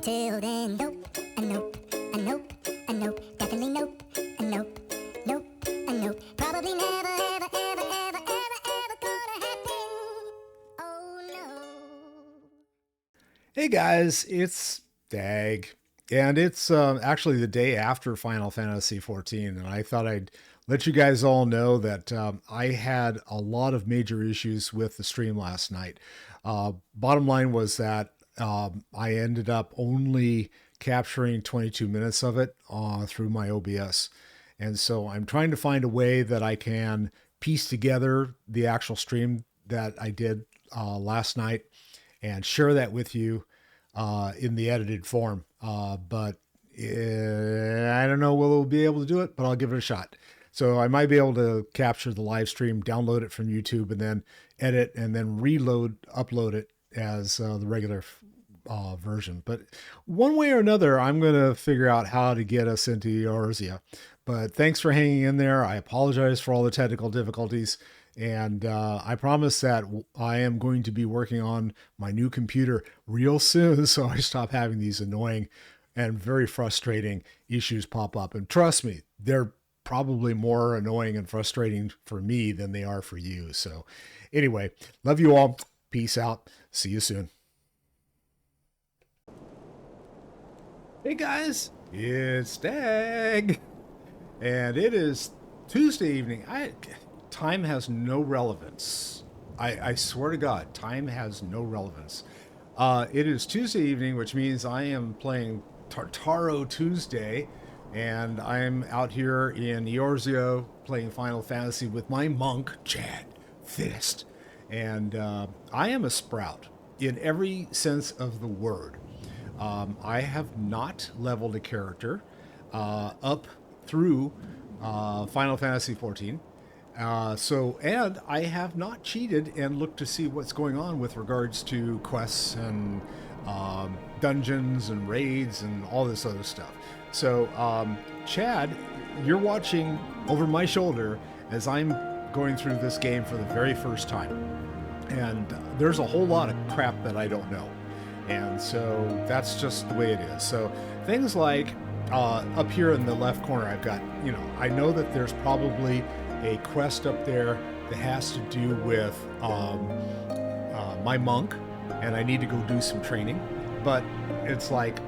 Until then, nope, a nope, a nope, a nope, definitely nope, a nope, nope, a nope. Probably never, ever, ever, ever, ever, ever gonna happen. Oh no. Hey guys, it's Dag, and it's actually the day after Final Fantasy XIV, and I thought I'd let you guys all know that I had a lot of major issues with the stream last night. Bottom line was that I ended up only capturing 22 minutes of it through my OBS, and so I'm trying to find a way that I can piece together the actual stream that I did last night and share that with you in the edited form. But I don't know whether we'll be able to do it, but I'll give it a shot. So I might be able to capture the live stream, download it from YouTube, and then edit and then upload it as the regular version. But one way or another, I'm going to figure out how to get us into Eorzea. But thanks for hanging in there. I apologize for all the technical difficulties. And I promise that I am going to be working on my new computer real soon, so I stop having these annoying and very frustrating issues pop up. And trust me, they're probably more annoying and frustrating for me than they are for you. So anyway, love you all. Peace out. See you soon. Hey guys, it's Dag. And it is Tuesday evening. Time has no relevance. I swear to God, time has no relevance. It is Tuesday evening, which means I am playing Tataru Tuesday, and I'm out here in Eorzea playing Final Fantasy with my monk, Chad Fist. And I am a sprout in every sense of the word. I have not leveled a character up through Final Fantasy XIV. And I have not cheated and looked to see what's going on with regards to quests and dungeons and raids and all this other stuff. So, Chad, you're watching over my shoulder as I'm going through this game for the very first time. And there's a whole lot of crap that I don't know. And so that's just the way it is. So things like up here in the left corner, I've got, I know that there's probably a quest up there that has to do with my monk, and I need to go do some training. But it's like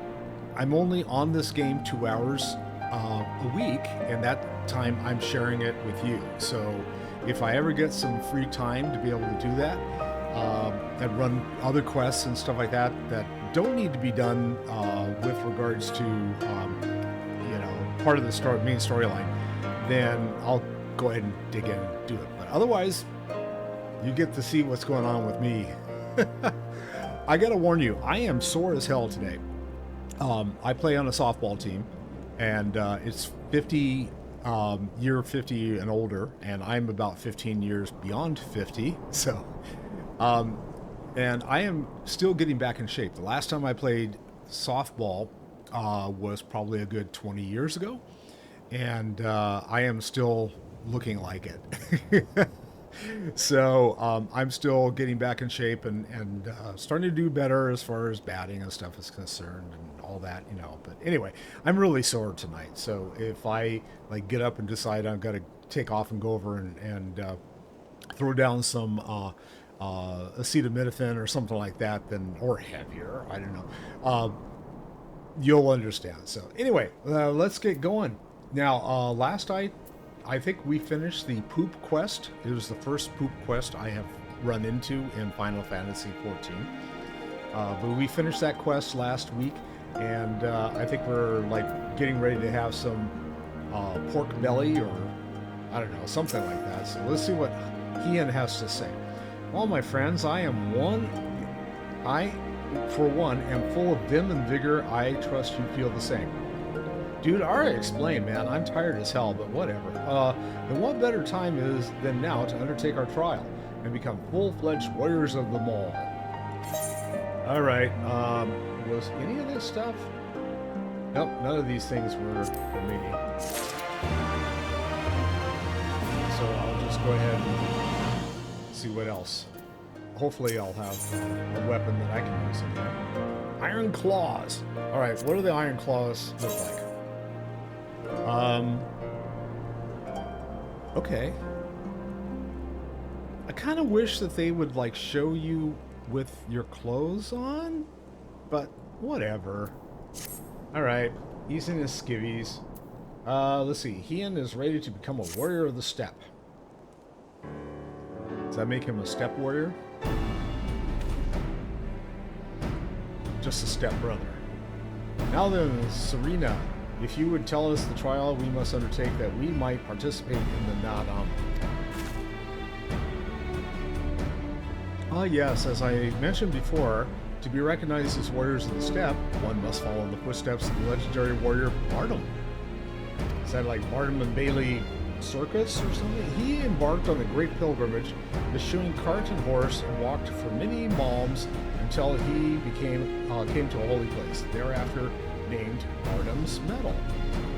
I'm only on this game 2 hours a week, and that time I'm sharing it with you. So if I ever get some free time to be able to do that and run other quests and stuff like that that don't need to be done with regards to part of the main storyline, then I'll go ahead and dig in and do it. But otherwise, you get to see what's going on with me. I gotta warn you, I am sore as hell today. I play on a softball team, and it's 50 and older, and I'm about 15 years beyond 50. So, and I am still getting back in shape. The last time I played softball was probably a good 20 years ago, and I am still looking like it. So I'm still getting back in shape and starting to do better as far as batting and stuff is concerned and all that, But anyway, I'm really sore tonight. So if I get up and decide I've got to take off and go over and throw down some acetaminophen or something like that, then, or heavier, I don't know, you'll understand. So anyway, let's get going. Now, last I think we finished the poop quest. It was the first poop quest I have run into in Final Fantasy XIV. But we finished that quest last week, and I think we're getting ready to have some pork belly, or I don't know, something like that. So let's see what Ian has to say. Well, my friends, I, for one, am full of vim and vigor. I trust you feel the same. Dude, I already explained, man. I'm tired as hell, but whatever. And what better time is than now to undertake our trial and become full-fledged warriors of the mall. All right. Was any of this stuff? Nope, none of these things were for me. So I'll just go ahead and see what else. Hopefully I'll have a weapon that I can use in there. Iron claws. All right, what do the iron claws look like? Okay. I kind of wish that they would like show you with your clothes on, but whatever. All right, he's in his skivvies. Let's see. Heian is ready to become a warrior of the steppe. Does that make him a steppe warrior? Just a step brother. Now then, Serena, if you would tell us the trial we must undertake that we might participate in the Nadam. Ah yes, as I mentioned before, to be recognized as warriors of the steppe, one must follow in the footsteps of the legendary warrior Bardam. Is that like Bardam and Bailey circus or something? He embarked on a great pilgrimage, eschewing cart and horse, and walked for many malms until he came to a holy place, thereafter named Bardam's Mettle.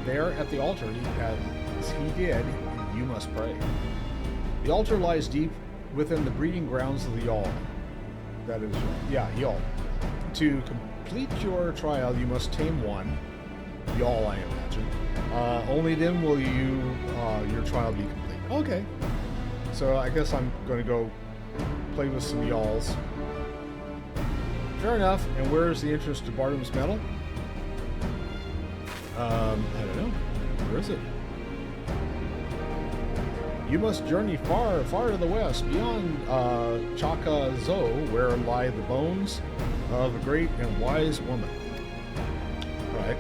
There at the altar, as he did, you must pray. The altar lies deep within the breeding grounds of the Yall. That is, yeah, Yall. To complete your trial, you must tame one. Yall, I imagine. Only then will your trial be complete. Okay. So I guess I'm going to go play with some Yalls. Fair enough. And where is the entrance to Bardam's Mettle? I don't know. Where is it? You must journey far, far to the west, beyond Chaka Zo, where lie the bones of a great and wise woman. Right.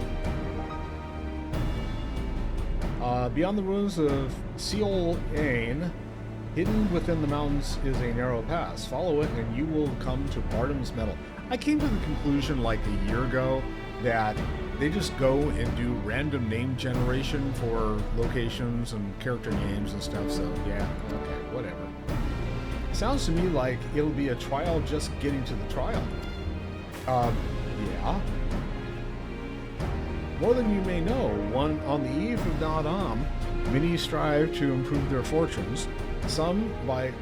Beyond the ruins of Seol Ain, hidden within the mountains is a narrow pass. Follow it and you will come to Bardam's Mettle. I came to the conclusion like a year ago that they just go and do random name generation for locations and character names and stuff, so yeah, okay, whatever. Sounds to me like it'll be a trial just getting to the trial. Yeah. More than you may know, on the eve of Nadam, many strive to improve their fortunes, some by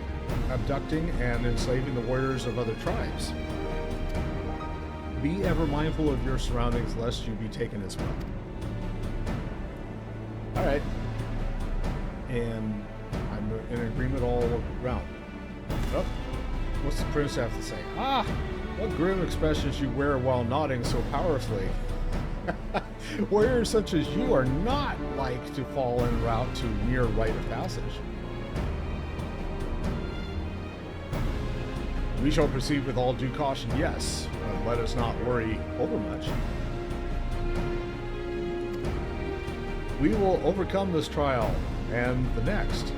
abducting and enslaving the warriors of other tribes. Be ever mindful of your surroundings, lest you be taken as well. Alright. And I'm in agreement all around. Oh, what's the prince have to say? Ah! What grim expressions you wear while nodding so powerfully. Warriors such as you are not like to fall en route to mere rite of passage. We shall proceed with all due caution, yes, but let us not worry overmuch. We will overcome this trial, and the next,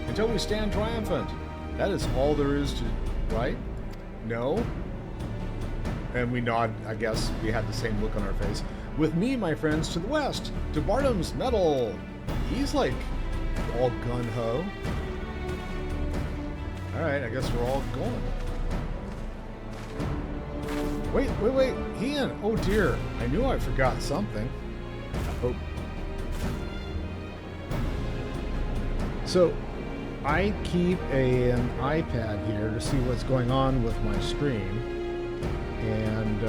until we stand triumphant. That is all there is to, right? No? And we nod, I guess we had the same look on our face. With me, my friends, to the west, to Bardam's Mettle. He's like all gun-ho. Alright, I guess we're all going. Wait, Heian! Oh dear, I knew I forgot something. Oh. So, I keep an iPad here to see what's going on with my stream. And,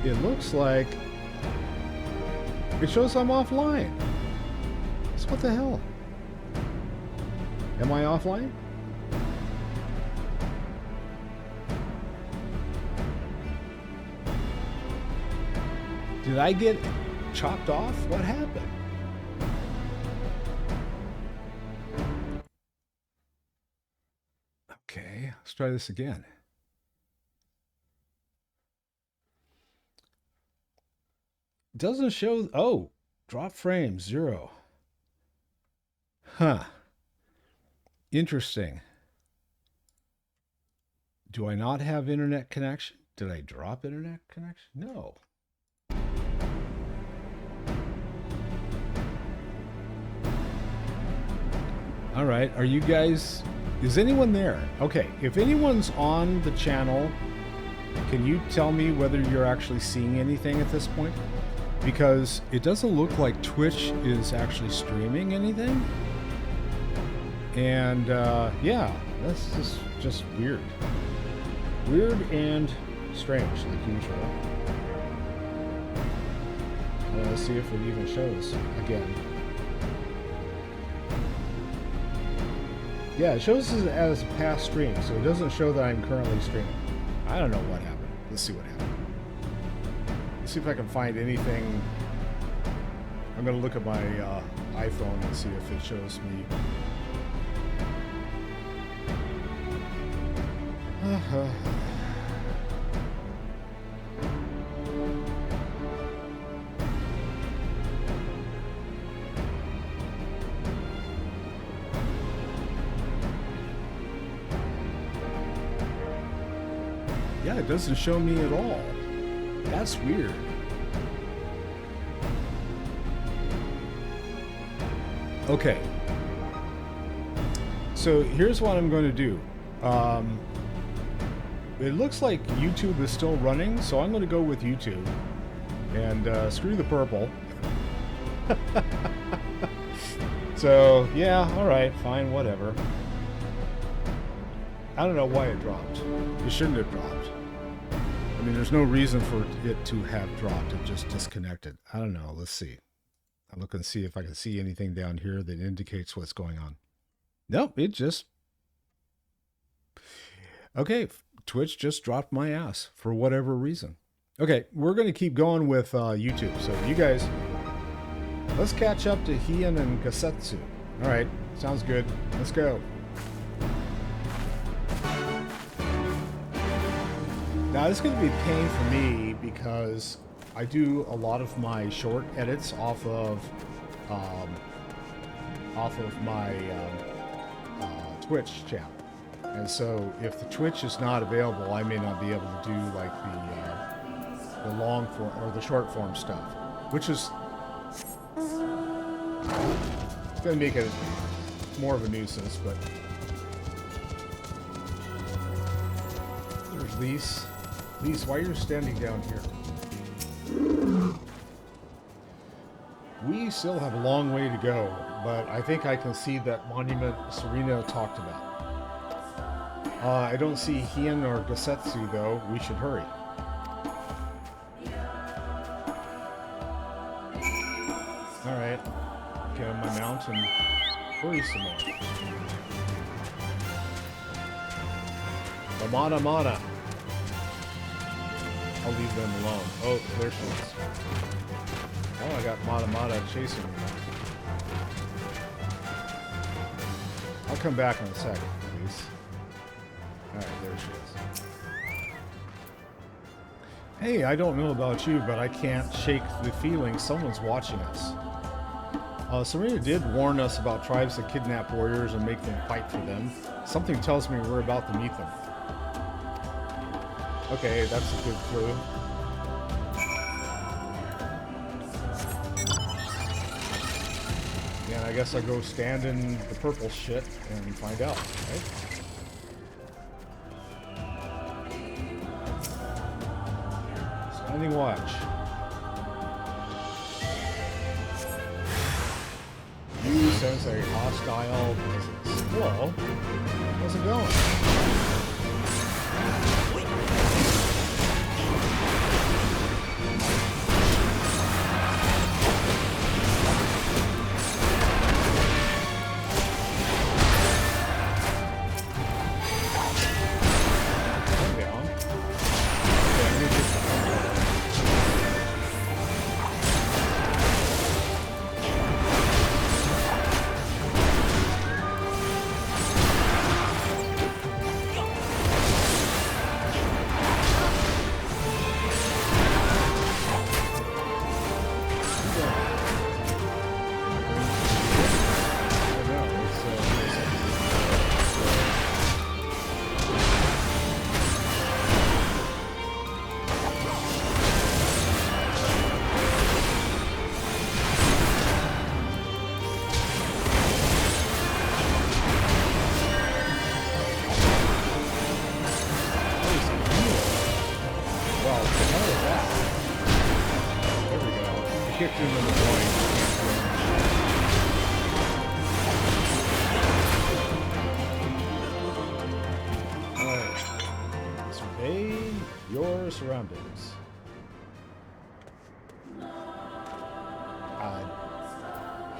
it looks like it shows I'm offline. So what the hell? Am I offline? Did I get chopped off? What happened? Okay, let's try this again. Doesn't show. Oh, drop frame 0. Huh. Interesting. Do I not have internet connection? Did I drop internet connection? No. All right. Are you guys... Is anyone there? Okay. If anyone's on the channel, can you tell me whether you're actually seeing anything at this point? Because it doesn't look like Twitch is actually streaming anything. And, yeah, this is just weird. Weird and strange, like usual. Let's see if it even shows again. Yeah, it shows it as a past stream, so it doesn't show that I'm currently streaming. I don't know what happened. Let's see what happened. Let's see if I can find anything. I'm going to look at my iPhone and see if it shows me. Yeah, it doesn't show me at all. That's weird. Okay. So here's what I'm going to do. It looks like YouTube is still running, so I'm going to go with YouTube. And screw the purple. So, yeah, alright, fine, whatever. I don't know why it dropped. It shouldn't have dropped. I mean, there's no reason for it to have dropped. It just disconnected. I don't know. Let's see. I'm looking to see if I can see anything down here that indicates what's going on. Nope, it just... Okay, Twitch just dropped my ass for whatever reason. Okay, we're going to keep going with YouTube. So you guys, let's catch up to Heian and Gasetsu. All right, sounds good. Let's go. Now, this is going to be a pain for me because I do a lot of my short edits off of my Twitch channel. And so if the Twitch is not available, I may not be able to do like the long form or the short form stuff, which is it's going to make it more of a nuisance. But there's Lise. Lise, why are you standing down here? We still have a long way to go, but I think I can see that monument Serena talked about. I don't see Heian or Gasetsu, though. We should hurry. Alright. Get on my mount and hurry some more. Amada Mada. I'll leave them alone. Oh, there she is. Oh, I got Mada Mada chasing me. I'll come back in a second, please. Alright, there she is. Hey, I don't know about you, but I can't shake the feeling someone's watching us. Serena did warn us about tribes that kidnap warriors and make them fight for them. Something tells me we're about to meet them. Okay, that's a good clue. And I guess I'll go stand in the purple shit and find out, right? Standing watch. You sense a hostile presence. Hello. How's it going? surroundings.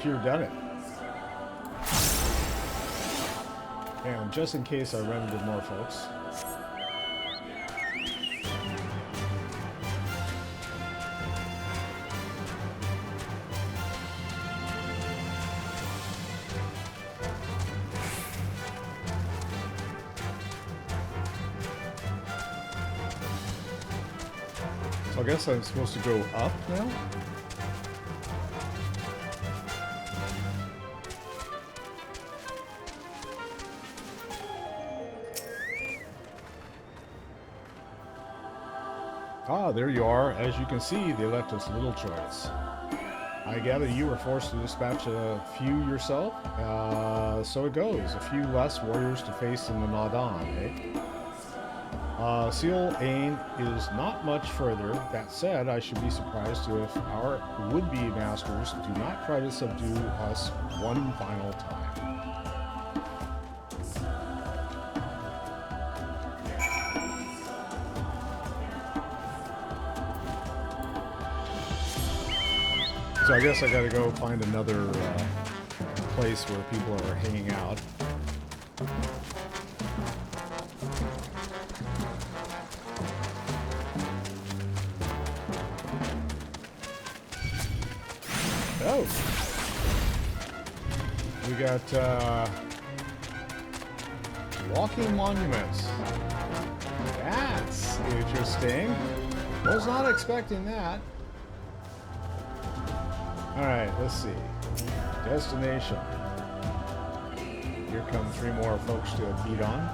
Sure done it. And just in case I run into more folks. So I guess I'm supposed to go up now? Ah, there you are. As you can see, they left us little choice. I gather you were forced to dispatch a few yourself? So it goes. A few less warriors to face in the Nadan, eh? Seal Ain is not much further. That said, I should be surprised if our would-be masters do not try to subdue us one final time. So I guess I gotta go find another place where people are hanging out. Oh! We got walking monuments. That's interesting. Was not expecting that. Alright, let's see. Destination. Here come 3 more folks to beat on.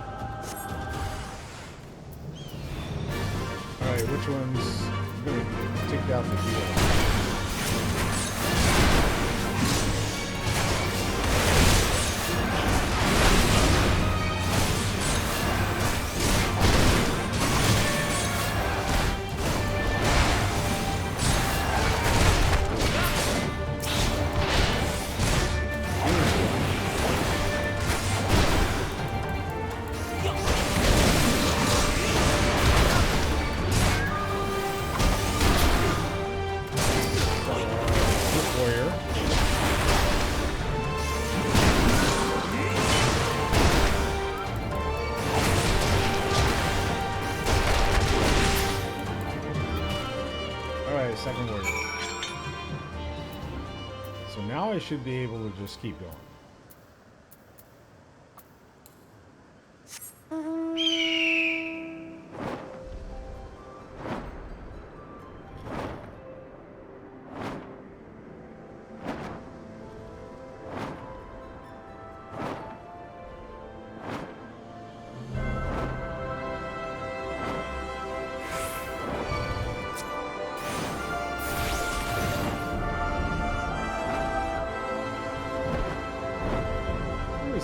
Alright, which ones? I'm going to take out the deal. Second warrior. So now I should be able to just keep going.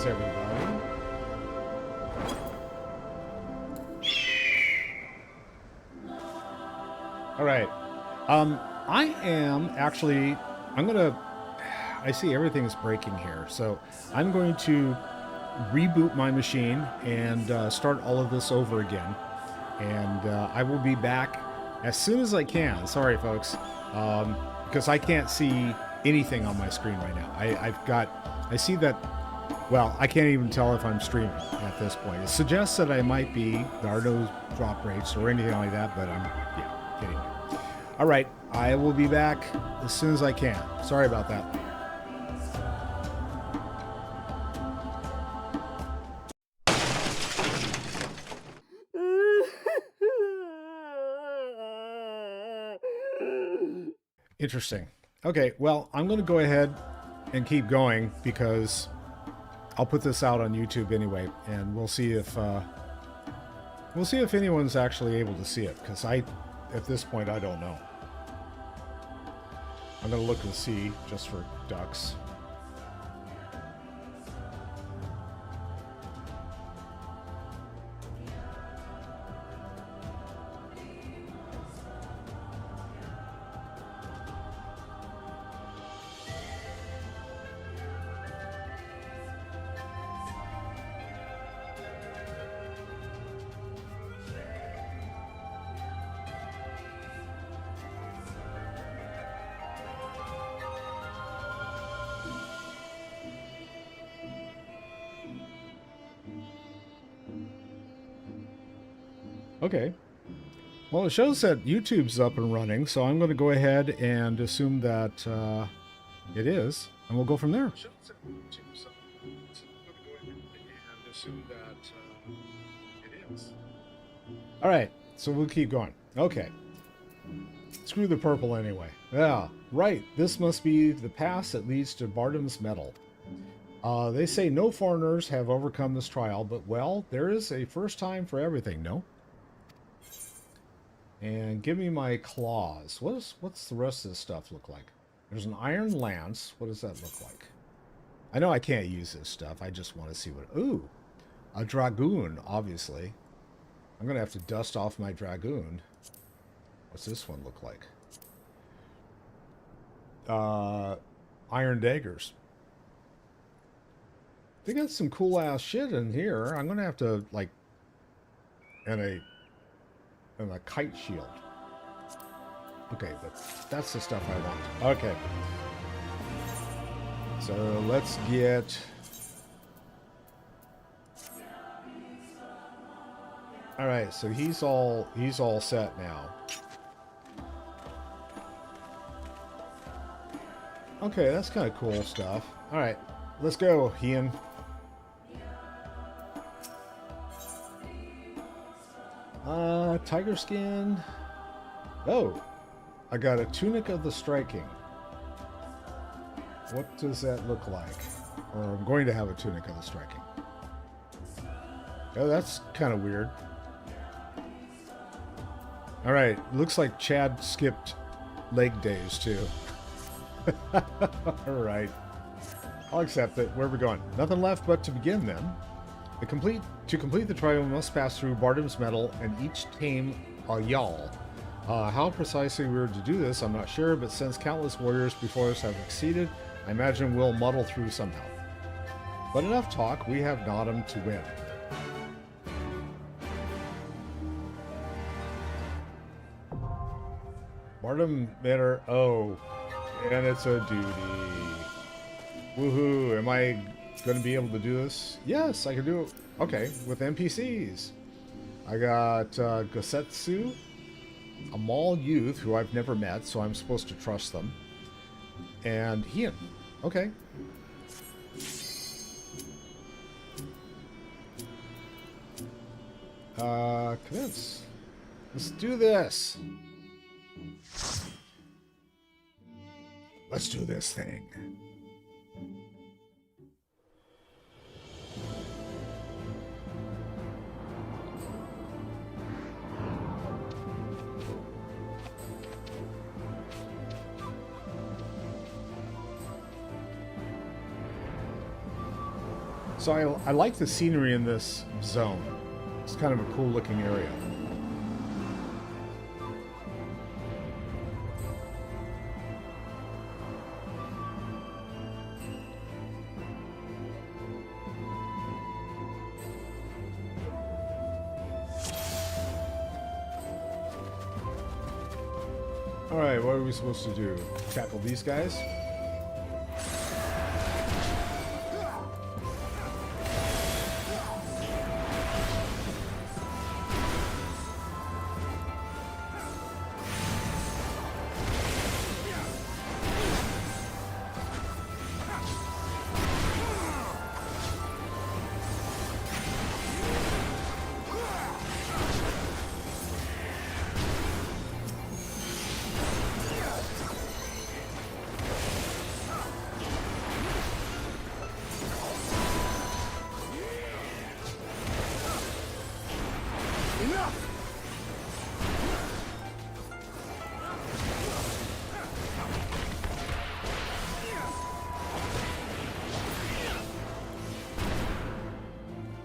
Everybody. All right. I am actually, I see everything's breaking here. So I'm going to reboot my machine and start all of this over again. And I will be back as soon as I can. Sorry, folks. Because I can't see anything on my screen right now. I see that. Well, I can't even tell if I'm streaming at this point. It suggests that I might be. There are no drop rates or anything like that, but I'm, kidding you. All right, I will be back as soon as I can. Sorry about that. Interesting. Okay, well, I'm going to go ahead and keep going because I'll put this out on YouTube anyway, and we'll see if anyone's actually able to see it, because at this point, I don't know. I'm gonna look and see just for ducks. Okay. Well, it shows that YouTube's up and running, so I'm going to go ahead and assume that it is, and we'll go from there. All right, so we'll keep going. Okay. Screw the purple anyway. Yeah, right. This must be the pass that leads to Bardam's Mettle. They say no foreigners have overcome this trial, but, well, there is a first time for everything, no? And give me my claws. What's the rest of this stuff look like? There's an iron lance. What does that look like? I know I can't use this stuff. I just want to see what... Ooh, a dragoon, obviously. I'm going to have to dust off my dragoon. What's this one look like? Iron daggers. They got some cool ass shit in here. I'm going to have to, like... And a kite shield. Okay, but that's the stuff I want. Okay. So let's get... Alright, so he's all set now. Okay, that's kind of cool stuff. Alright, let's go, Ian. Tiger skin. Oh, I got a tunic of the striking. What does that look like? Or I'm going to have a tunic of the striking. Oh, that's kind of weird. All right, looks like Chad skipped leg days too. All right, I'll accept it. Where are we going? Nothing left but to begin then. To complete the trial, we must pass through Bardam's Mettle and each tame a Yal. How precisely we were to do this, I'm not sure, but since countless warriors before us have succeeded, I imagine we'll muddle through somehow. But enough talk, we have Nottingham to win. Bardam Mettle, oh, and it's a duty. Woohoo, am I going to be able to do this? Yes, I can do it. Okay, with NPCs. I got Gosetsu, a mall youth who I've never met, so I'm supposed to trust them. And Ian. Okay. Commence. Let's do this. Let's do this thing. So I like the scenery in this zone. It's kind of a cool looking area. Alright, what are we supposed to do? Tackle these guys?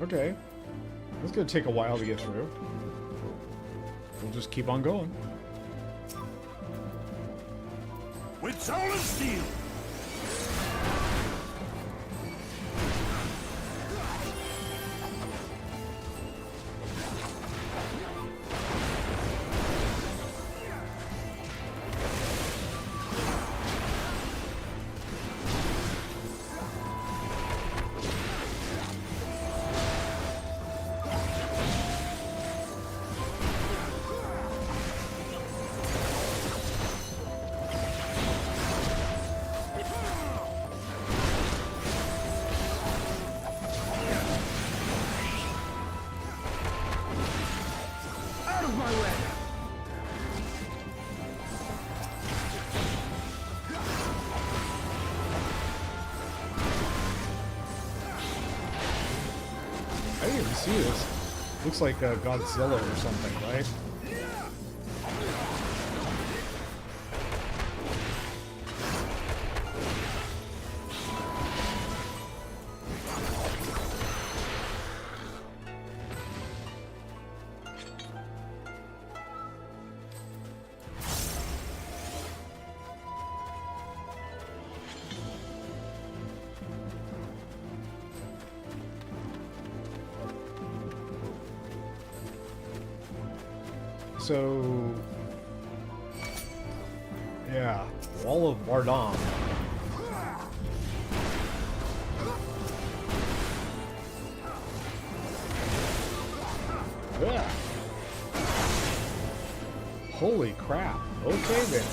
Okay. It's gonna take a while to get through. We'll just keep on going. With soul and steel! see this. Looks like Godzilla or something, right? So, yeah, Wall of Bardam. Yeah. Holy crap. Okay then.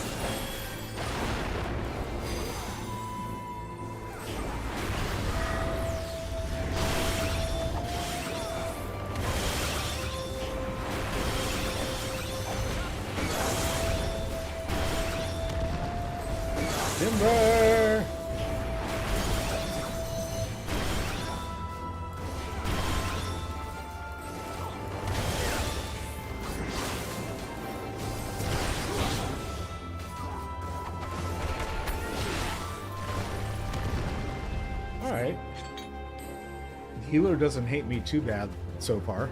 Timber! Alright. The healer doesn't hate me too bad so far.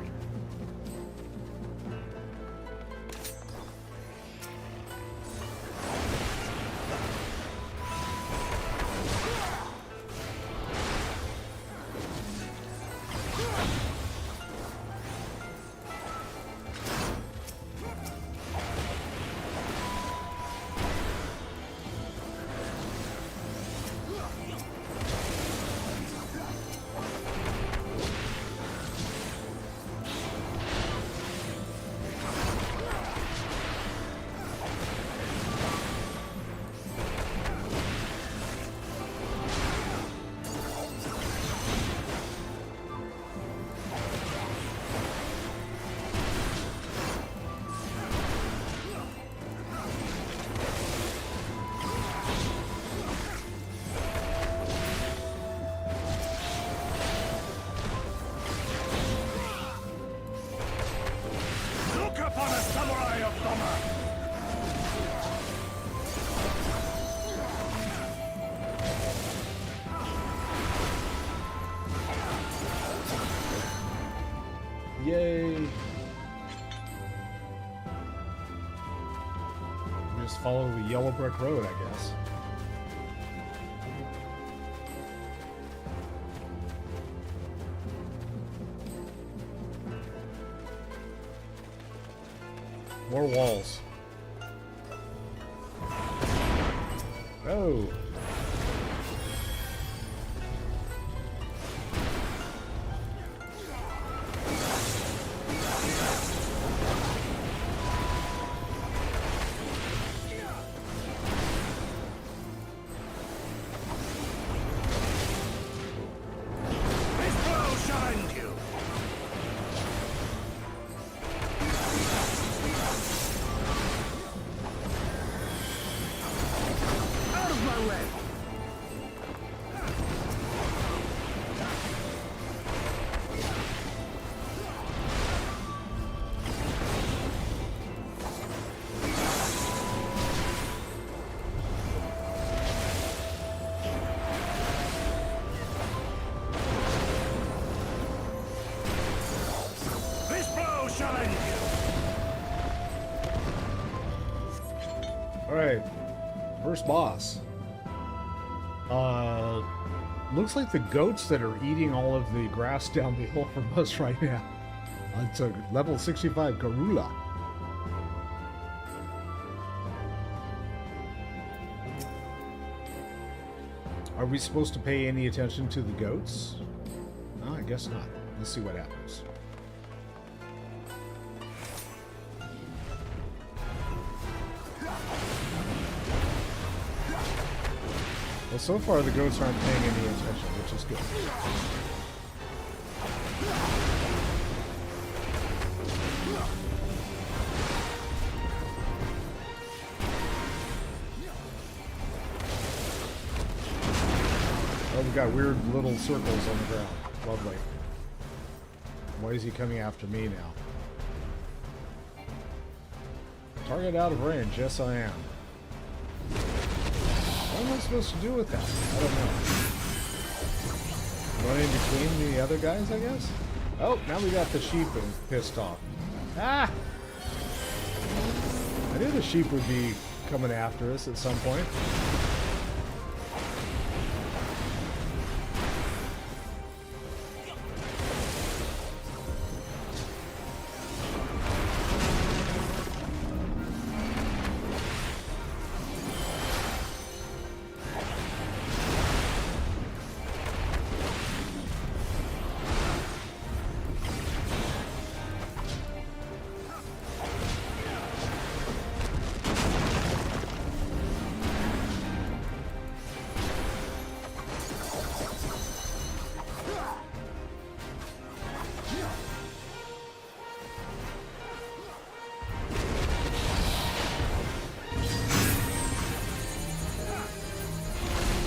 Yay! Just follow the yellow brick road, I guess. More walls. Oh! Alright, first boss. Looks like the goats that are eating all of the grass down the hill from us right now. It's a level 65 Garula. Are we supposed to pay any attention to the goats? No, I guess not. Let's see what happens. Well, so far the goats aren't paying any attention, which is good. Oh, we got weird little circles on the ground. Lovely. Why is he coming after me now? Target out of range. Yes, I am. What am I supposed to do with that? I don't know. Run in between the other guys, I guess? Oh, now we got the sheep pissed off. Ah! I knew the sheep would be coming after us at some point.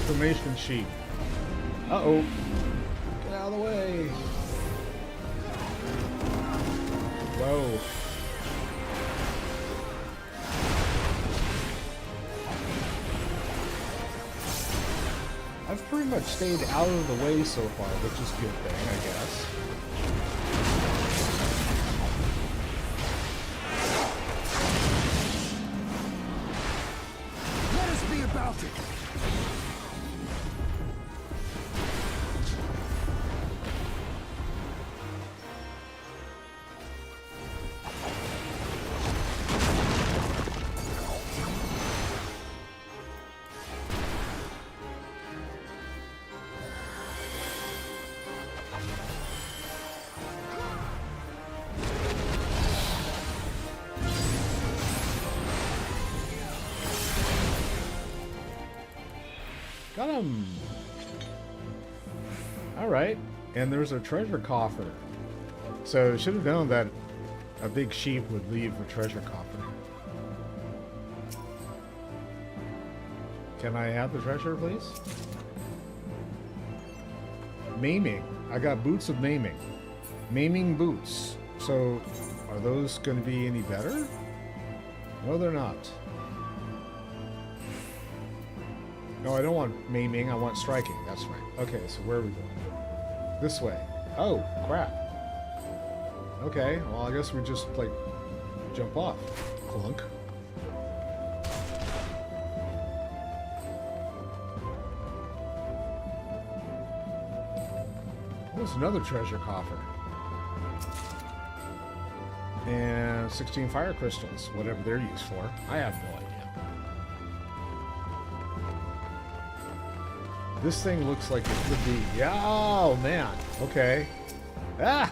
Information sheet. Uh-oh. Get out of the way. Whoa. I've pretty much stayed out of the way so far, which is a good thing, I guess. Let us be about it. Got him! Alright, and there's a treasure coffer. So should have known that a big sheep would leave a treasure coffer. Can I have the treasure, please? Maiming. I got boots of maiming. Maiming boots. So, are those going to be any better? No, they're not. No, I don't want maiming, I want striking. That's right. Okay, so where are we going? This way. Oh, crap. Okay, well, I guess we just, like, jump off. Clunk. Oh, there's another treasure coffer. And 16 fire crystals, whatever they're used for. I have no idea. This thing looks like it could be... Yeah, oh, man. Okay. Ah!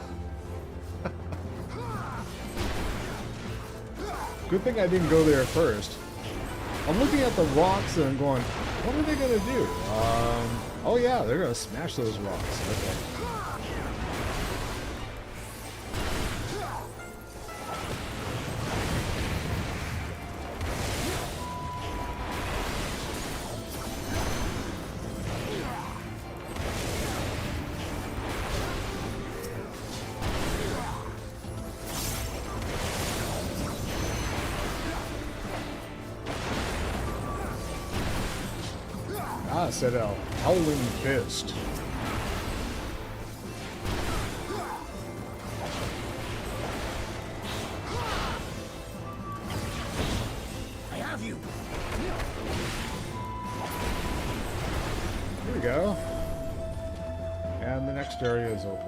Good thing I didn't go there first. I'm looking at the rocks and I'm going, what are they going to do? Oh, yeah, they're going to smash those rocks. Okay. Ah, said a howling fist. I have you. Here we go. And the next area is open.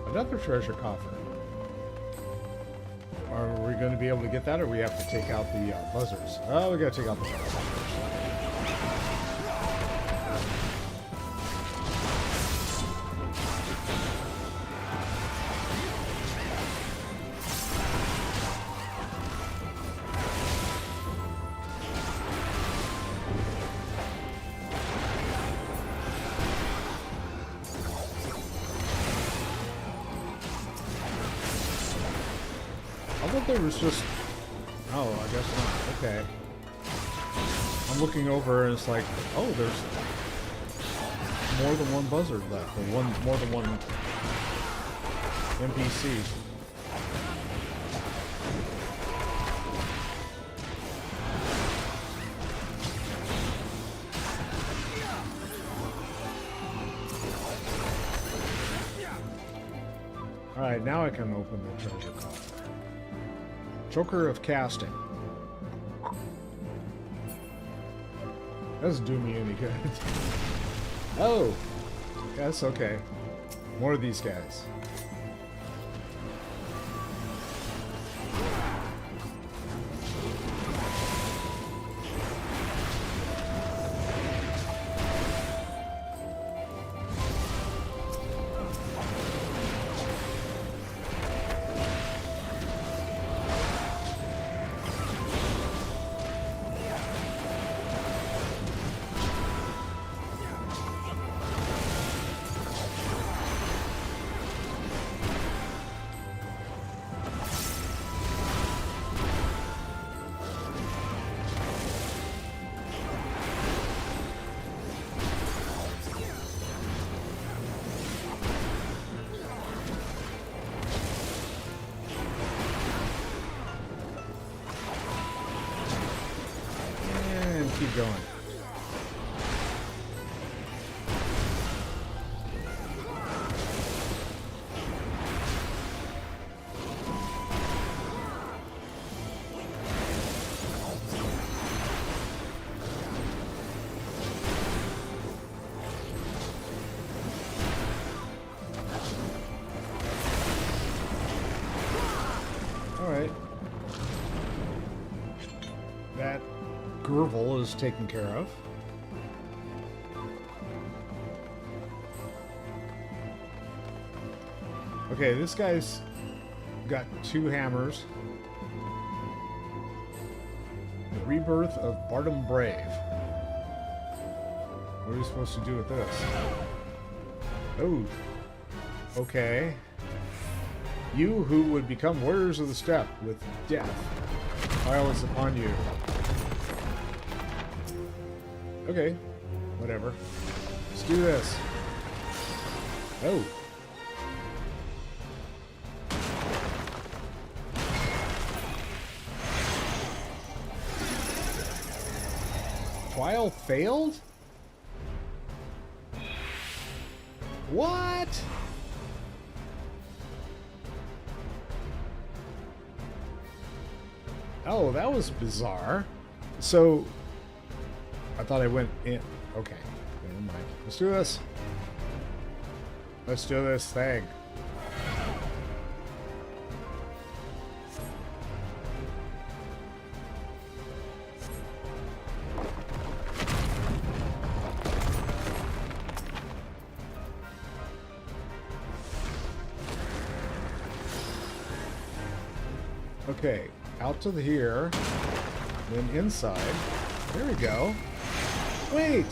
Another treasure coffer. Are we going to be able to get that, or we have to take out the buzzers? Oh, we got to take out the buzzers first. I thought there was just... Oh, I guess not. Okay. I'm looking over and it's like, oh, there's more than one buzzard left. Or more than one NPC. Alright, now I can open the treasure coffer. Choker of casting. Doesn't do me any good. Oh! Yes, okay. More of these guys. Keep going. All right. That Garula is taken care of. Okay, this guy's got 2 hammers. The Rebirth of Bardam Brave. What are we supposed to do with this? Oh. Okay. You who would become warriors of the steppe with death. File is upon you. Okay, whatever. Let's do this. Oh. Trial failed? What? Oh, that was bizarre. So I thought I went in. Okay, never mind. Let's do this. Let's do this thing. Okay, out to here, then inside. There we go. Wait!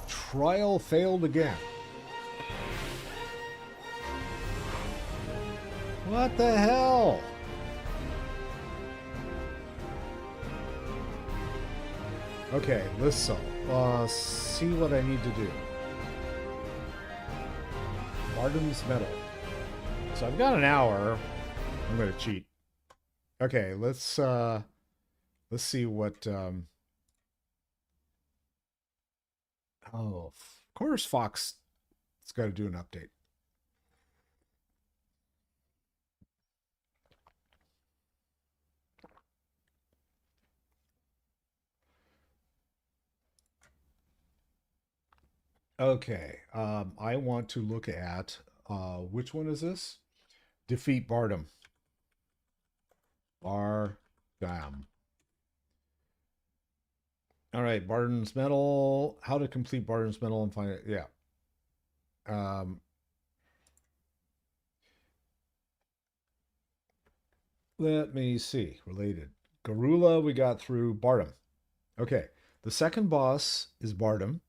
Trial failed again. What the hell? Okay, let's see what I need to do. Bardam's Mettle. So I've got an hour. I'm gonna cheat. Okay, let's see what oh, of course Fox has got to do an update. Okay, I want to look at which one is this? Defeat Bardam. Bardam. All right, Bardam's Mettle. How to complete Bardam's Mettle and find it? Yeah. Let me see. Related. Garula we got through Bardam. Okay, the second boss is Bardam.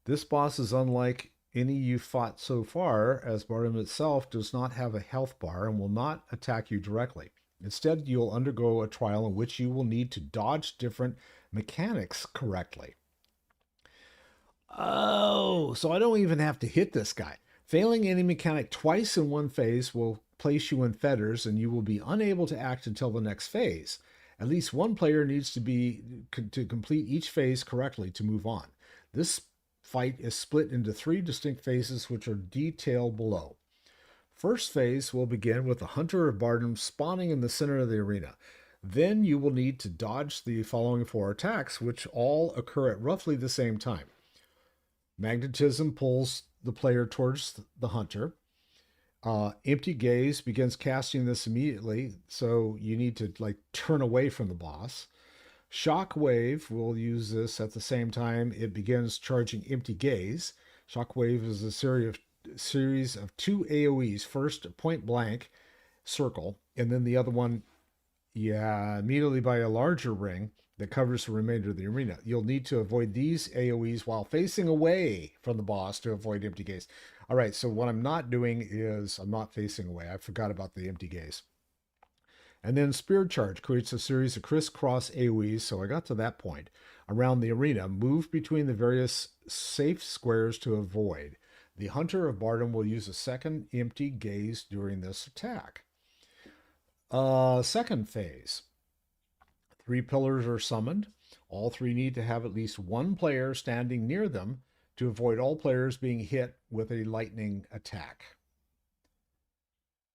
This boss is unlike any you fought so far, as Bardam itself does not have a health bar and will not attack you directly. Instead, you'll undergo a trial in which you will need to dodge different mechanics correctly. Oh, so I don't even have to hit this guy. Failing any mechanic twice in one phase will place you in fetters, and you will be unable to act until the next phase. At least one player needs to complete each phase correctly to move on. This fight is split into 3 distinct phases, which are detailed below. First phase will begin with the Hunter of Bardam spawning in the center of the arena. Then you will need to dodge the following 4 attacks, which all occur at roughly the same time. Magnetism pulls the player towards the hunter. Empty Gaze begins casting this immediately, so you need to turn away from the boss. Shockwave will use this at the same time it begins charging Empty Gaze. Shockwave is a series of 2 AoEs. First, point blank circle, and then the other one, immediately by a larger ring that covers the remainder of the arena. You'll need to avoid these AoEs while facing away from the boss to avoid Empty Gaze. All right, so what I'm not doing is I'm not facing away. I forgot about the Empty Gaze. And then Spear Charge creates a series of crisscross AoEs, so I got to that point, around the arena. Move between the various safe squares to avoid. The Hunter of Bardam will use a second Empty Gaze during this attack. Second phase. 3 pillars are summoned. All 3 need to have at least 1 player standing near them to avoid all players being hit with a lightning attack.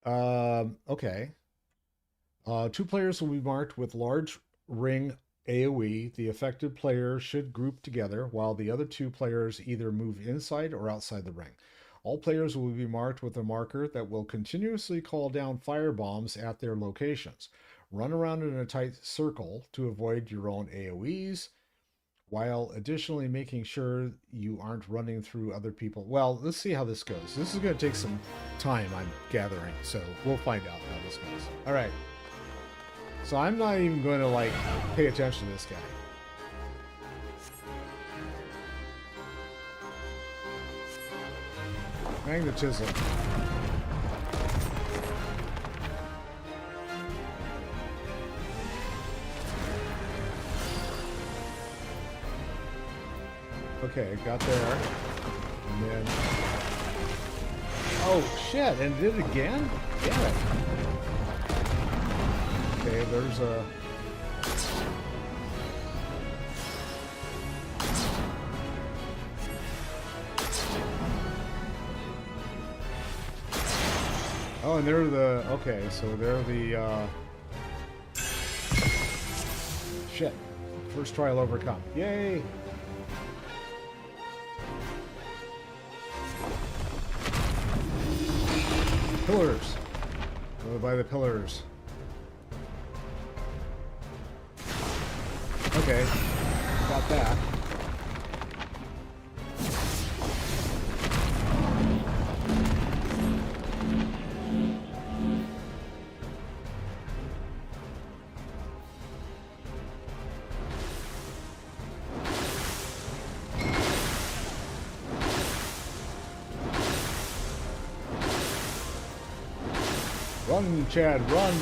Okay. 2 players will be marked with large ring AoE. The affected player should group together while the other 2 players either move inside or outside the ring. All players will be marked with a marker that will continuously call down fire bombs at their locations. Run around in a tight circle to avoid your own AoEs, while additionally making sure you aren't running through other people. Well, let's see how this goes. This is going to take some time, I'm gathering, so we'll find out how this goes. All right. So I'm not even going to, pay attention to this guy. Magnetism. Okay, got there. And then... Oh, shit! And did it again? Damn it. Okay, there's a... Oh, and they're the... Okay, so they're the, Shit. First trial overcome. Yay! Pillars. Go by the pillars. Okay. Got that. Run, Chad, run!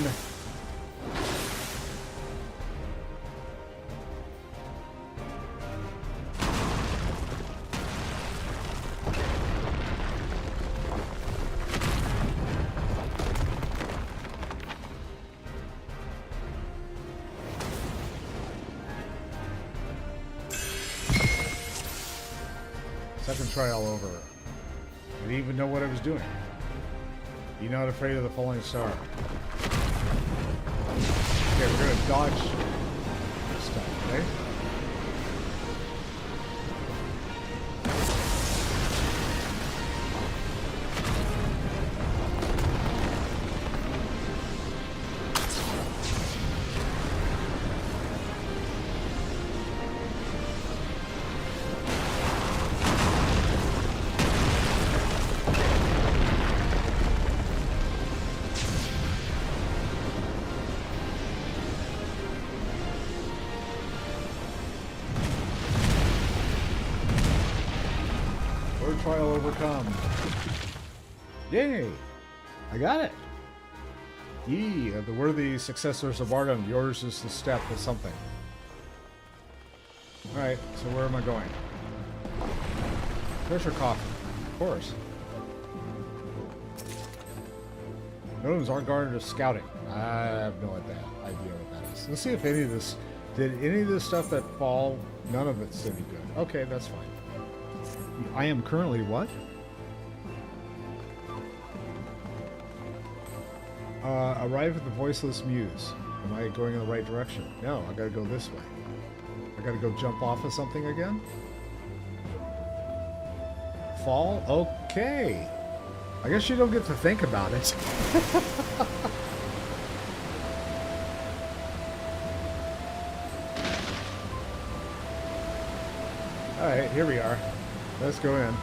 Second trial over. I didn't even know what I was doing. Be not afraid of the falling star. Okay, we're gonna dodge this stuff, right? overcome. Yay! I got it! Yee, the worthy successors of Bardam. Yours is the step with something. Alright, so where am I going? Treasure coffin. Of course. Gnomes aren't guarded as scouting. I have no idea what that is. Let's see if any of this... Did any of this stuff that fall... None of it's any good. Okay, that's fine. I am currently what? Arrive at the voiceless muse. Am I going in the right direction? No, I gotta go this way. I gotta go jump off of something again? Fall? Okay. I guess you don't get to think about it. Alright, here we are. Let's go in.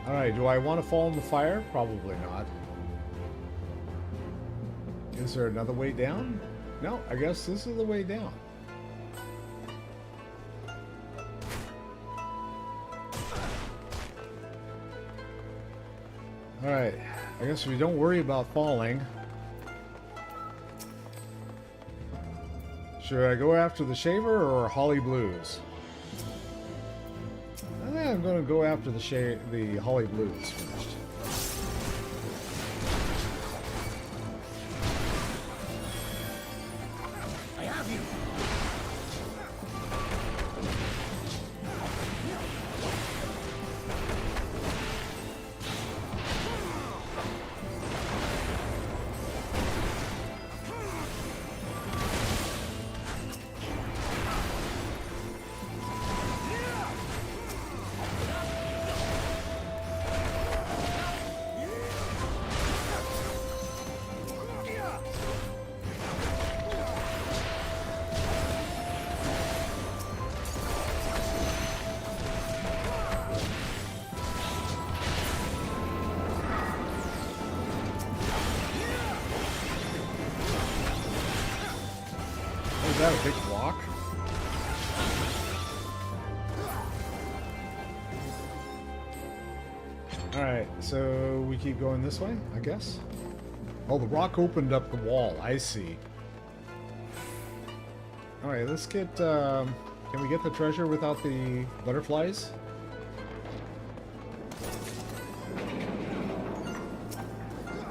Alright, do I want to fall in the fire? Probably not. Is there another way down? No, I guess this is the way down. Alright, I guess we don't worry about falling. Should I go after the shaver or Holly Blues? I think I'm going to go after the Holly Blues first. I have you. Is that a big block? Alright, so we keep going this way, I guess? Oh, the rock opened up the wall. I see. Alright, let's get... can we get the treasure without the butterflies?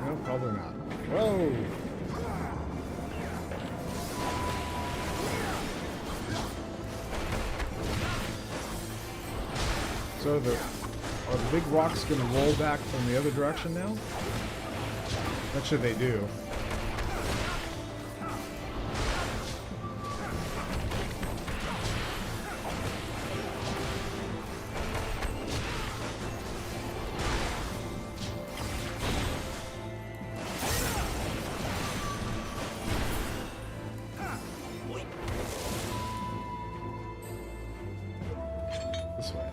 No, probably not. Whoa! So are the big rocks going to roll back from the other direction now? What should they do? This way.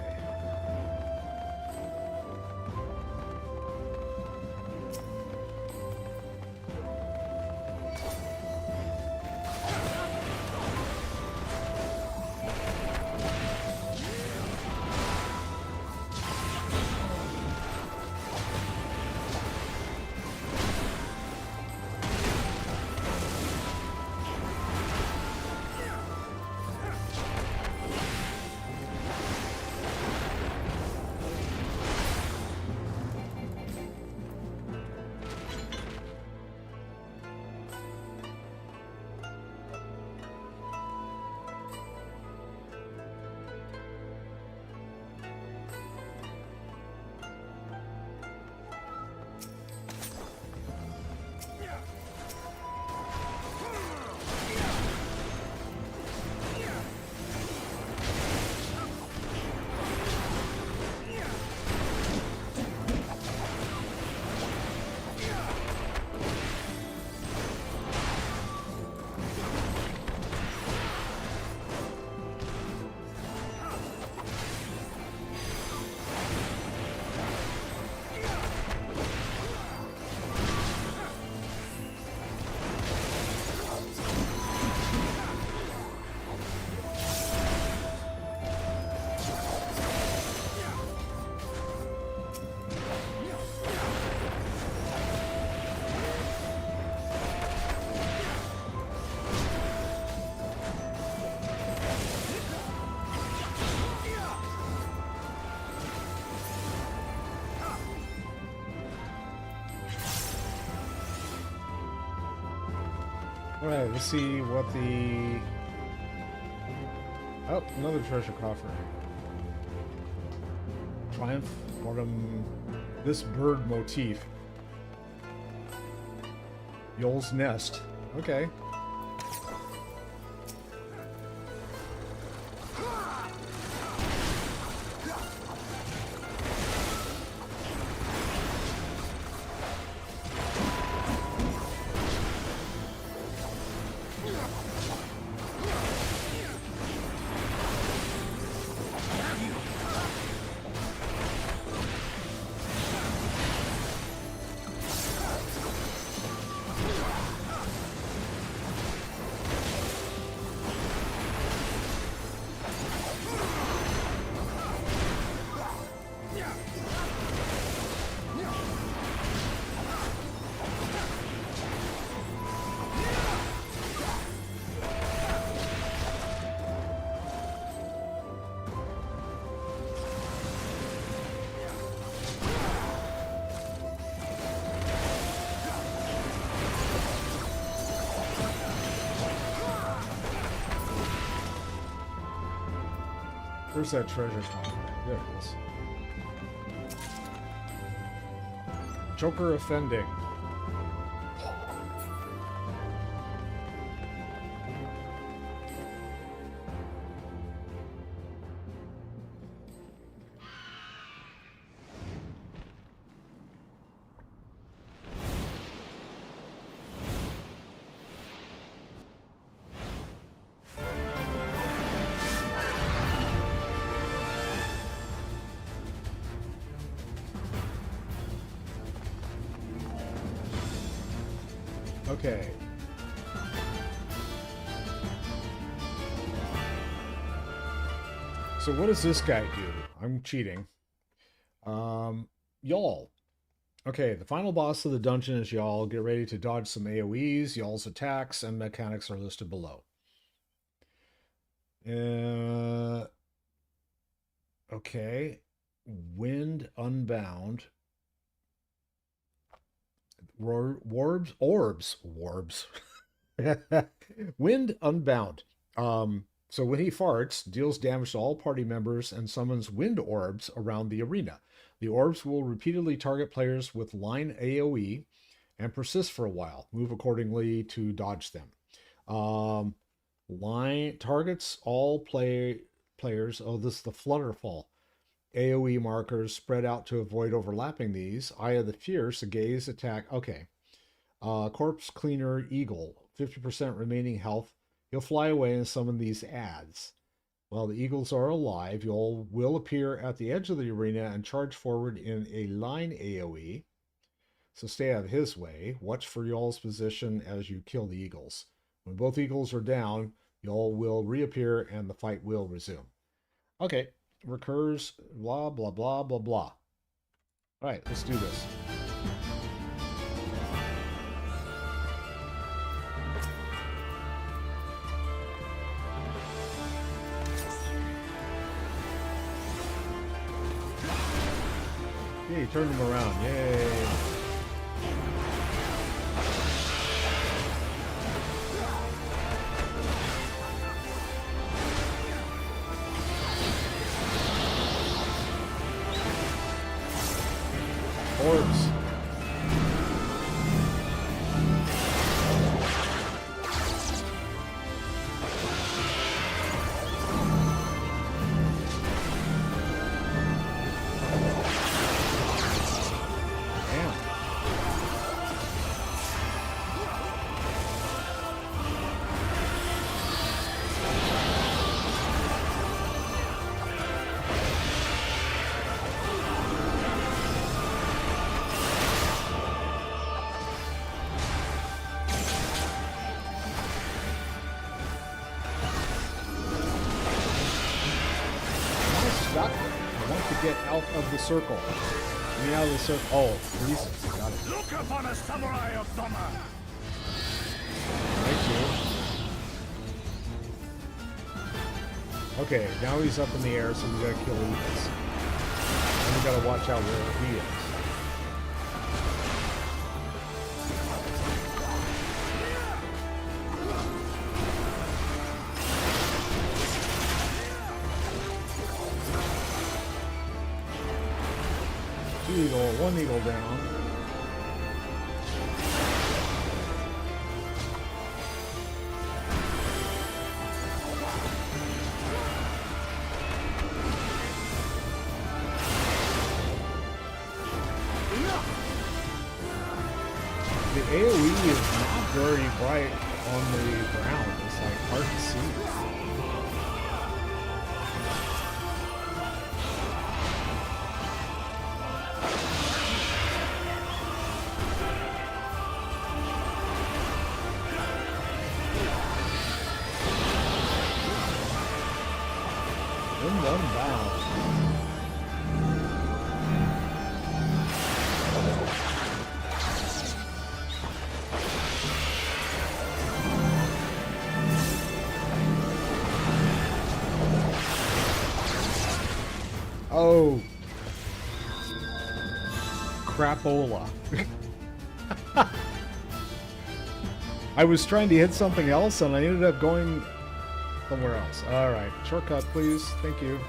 Alright, let's see what the... Oh, another treasure coffer. Triumph, Bardam, this bird motif. Yoel's nest. Okay. Where's that treasure coffer? There it is. Joker offending. Okay. So what does this guy do? I'm cheating. Y'all. Okay, the final boss of the dungeon is Y'all. Get ready to dodge some AoEs. Y'all's attacks and mechanics are listed below. Okay. Wind Unbound. Orbs. Wind Unbound. So when he farts, deals damage to all party members and summons wind orbs around the arena. The orbs will repeatedly target players with line AoE and persist for a while. Move accordingly to dodge them. Line targets all players. Oh, this is the Flutterfall. AoE markers spread out to avoid overlapping these. Eye of the Fierce, a gaze attack. Okay. Corpse Cleaner Eagle, 50% remaining health. You'll fly away and summon these ads. While the eagles are alive, you will appear at the edge of the arena and charge forward in a line AoE. So stay out of his way. Watch for y'all's position as you kill the eagles. When both eagles are down, y'all will reappear and the fight will resume. Okay. Recurs, blah, blah, blah, blah, blah. All right, let's do this. Yeah, you turned him around. Yay. Orbs. Get out of the circle. Get me out of the circle. Oh, reasons. Got it. Look upon a samurai of Doma! Thank you. Okay, now he's up in the air, so we gotta kill eagles. And we gotta watch out where he is. one eagle down. The AoE is not very bright on the ground. It's like hard to see. Oh, crapola. I was trying to hit something else and I ended up going somewhere else. All right, shortcut, please. Thank you.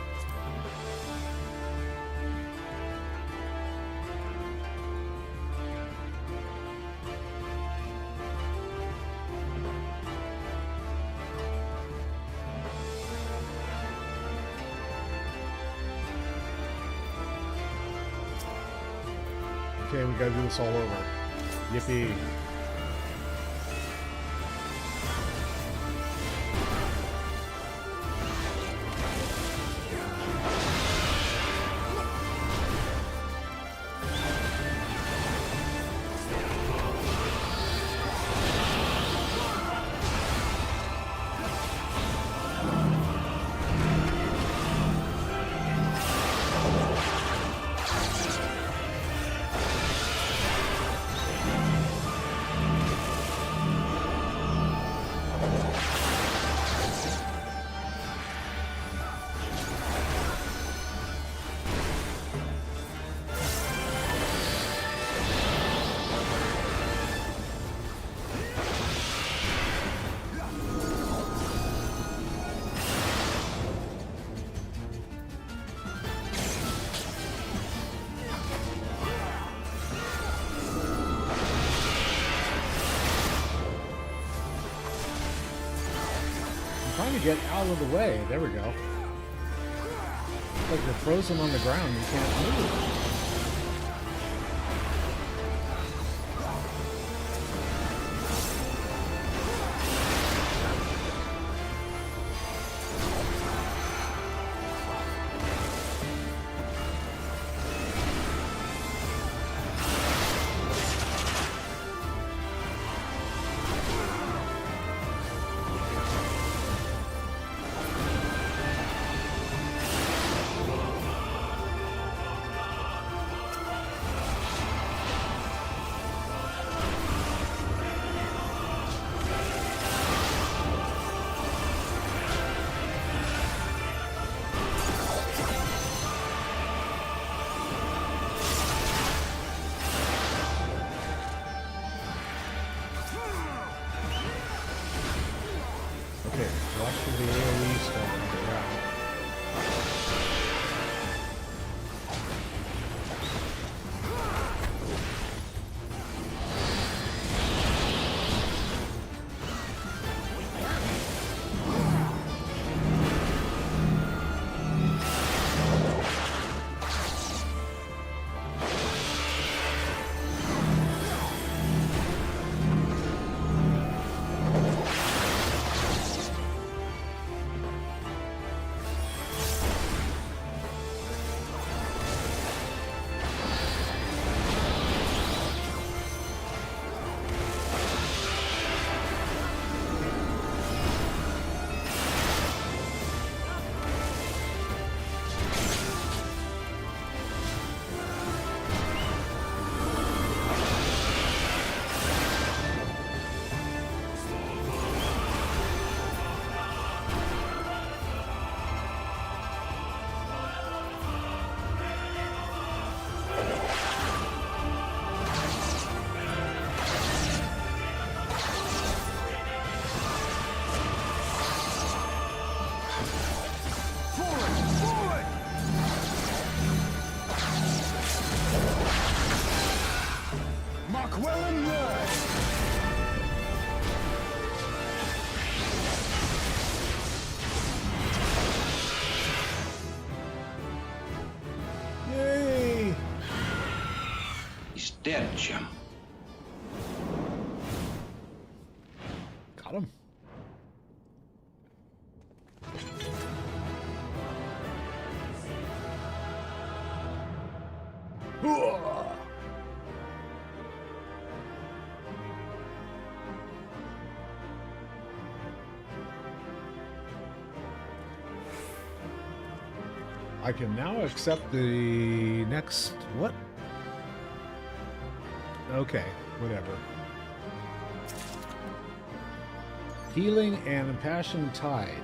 Okay, we gotta do this all over. Yippee. Trying to get out of the way. There we go. It's like you're frozen on the ground. You can't move. Got him. I can now accept the next... What? Okay, whatever. Healing and Impassioned Tide.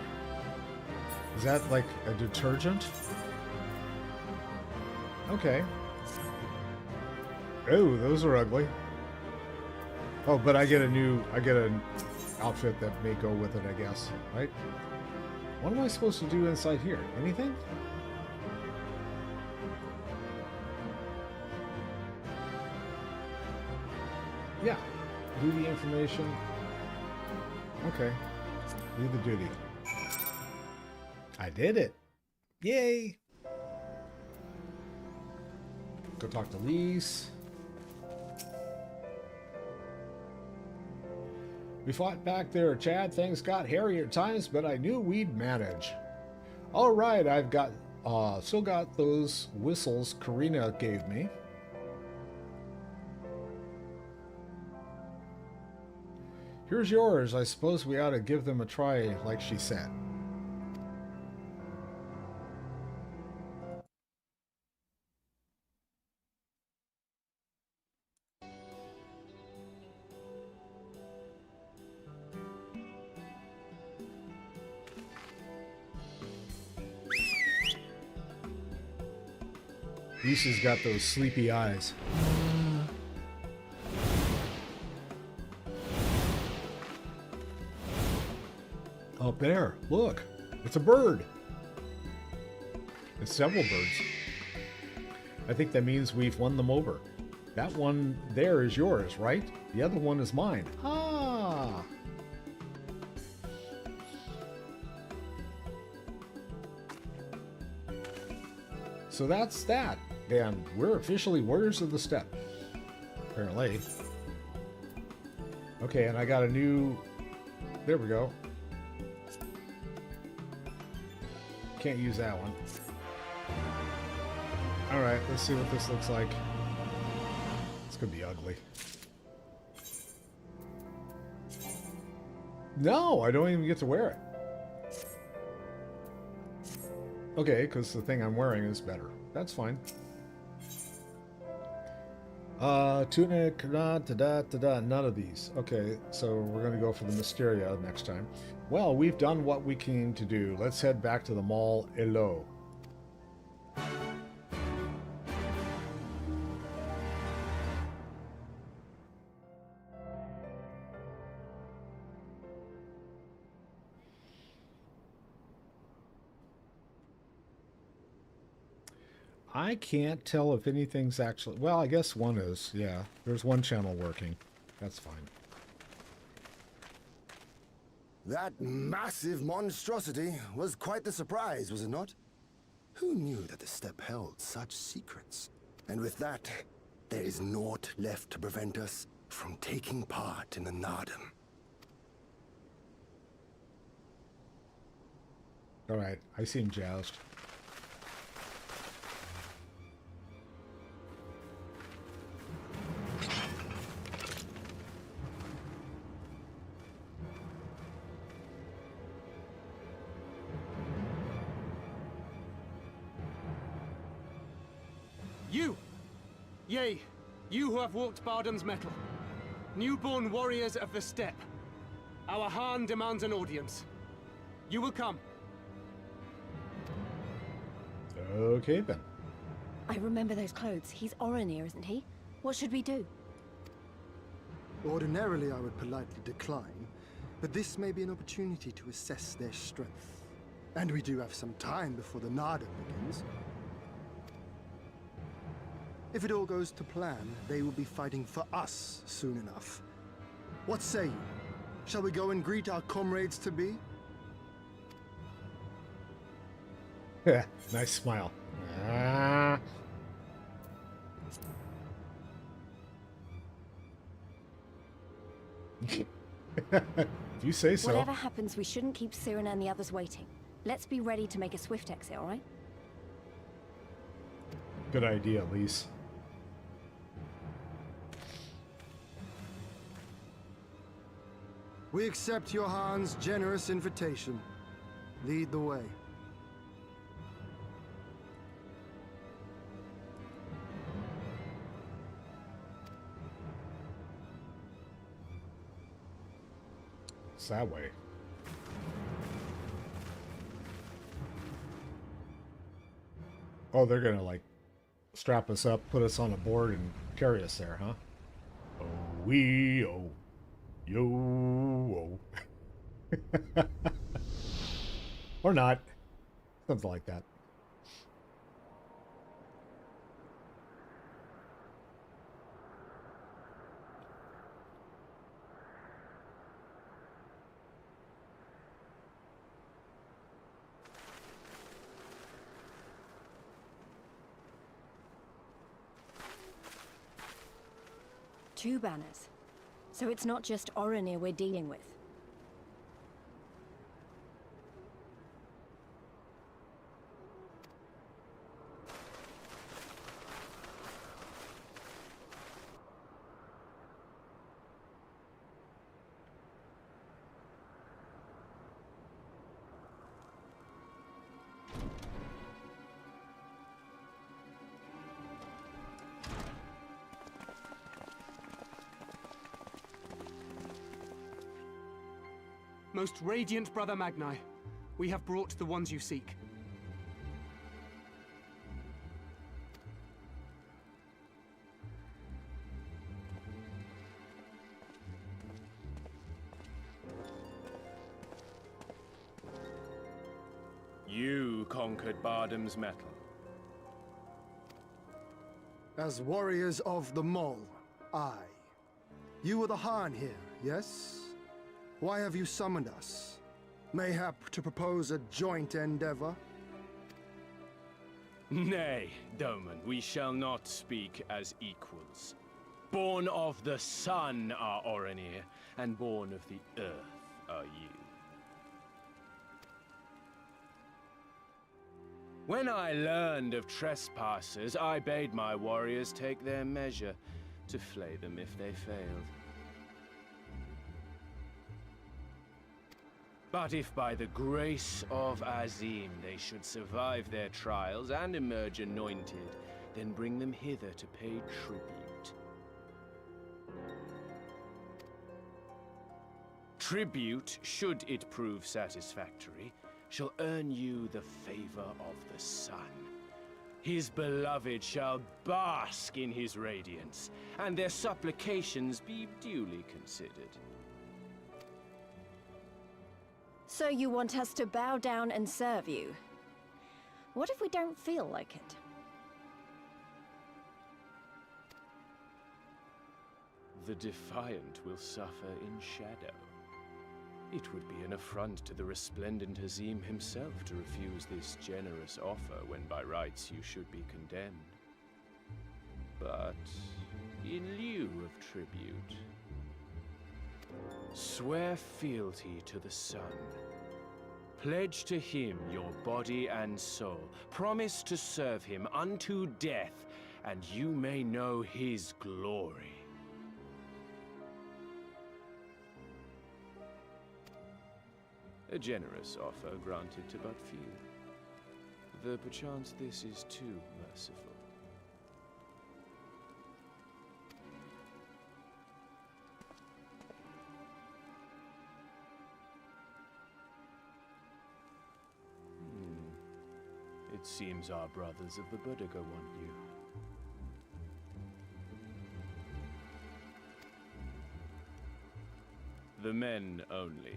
Is that like a detergent? Okay. Oh, those are ugly. Oh, but I get an outfit that may go with it, I guess, right? What am I supposed to do inside here? Anything? Yeah. Do the information. Okay. Do the duty. I did it. Yay! Go talk to Lise. We fought back there, Chad. Things got hairy at times, but I knew we'd manage. All right, I've got still got those whistles Karina gave me. Here's yours. I suppose we ought to give them a try, like she said. Lisa's got those sleepy eyes. Up there, look, it's a bird. It's several birds. I think that means we've won them over. That one there is yours, right? The other one is mine. Ah! So that's that. And we're officially Warriors of the Steppe. Apparently. Okay, and I got a new... There we go. Can't use that one. Alright, let's see what this looks like. It's gonna be ugly. No, I don't even get to wear it. Okay, because the thing I'm wearing is better. That's fine. Tunic, none of these. Okay, so we're gonna go for the Mysteria next time. Well, we've done what we came to do. Let's head back to the Mall Elo. I can't tell if anything's actually... Well, I guess one is, yeah. There's one channel working. That's fine. That massive monstrosity was quite the surprise, was it not? Who knew that the steppe held such secrets? And with that, there is naught left to prevent us from taking part in the Nardum. Alright, I seem jousted. You! Yea, you who have walked Bardam's Mettle. Newborn warriors of the steppe. Our Khan demands an audience. You will come. Okay, then. I remember those clothes. He's Oranir, isn't he? What should we do? Ordinarily, I would politely decline, but this may be an opportunity to assess their strength. And we do have some time before the Nardum begins. If it all goes to plan, they will be fighting for us soon enough. What say you? Shall we go and greet our comrades-to-be? Yeah, nice smile. Ah. If you say so. Whatever happens, we shouldn't keep Cyrano and the others waiting. Let's be ready to make a swift exit, all right? Good idea, Lise. We accept Johan's generous invitation. Lead the way. It's that way. Oh, they're gonna like strap us up, put us on a board, and carry us there, huh? Oh, wee, oh, yo, oh. Or not. Something like that. Two banners. So it's not just Oronir we're dealing with. Most radiant Brother Magni, we have brought the ones you seek. You conquered Bardam's Mettle. As warriors of the Mole, aye. You were the Han here, yes? Why have you summoned us? Mayhap to propose a joint endeavor? Nay, Doman, we shall not speak as equals. Born of the sun are Oronir, and born of the earth are you. When I learned of trespassers, I bade my warriors take their measure, to flay them if they failed. But if by the grace of Azim they should survive their trials and emerge anointed, then bring them hither to pay tribute. Tribute, should it prove satisfactory, shall earn you the favor of the sun. His beloved shall bask in his radiance, and their supplications be duly considered. So you want us to bow down and serve you? What if we don't feel like it? The defiant will suffer in shadow. It would be an affront to the resplendent Azim himself to refuse this generous offer when by rights you should be condemned. But in lieu of tribute, swear fealty to the sun. Pledge to him your body and soul. Promise to serve him unto death, and you may know his glory. A generous offer granted to but few. Though perchance this is too merciful. It seems our brothers of the Bardam want you. The men only.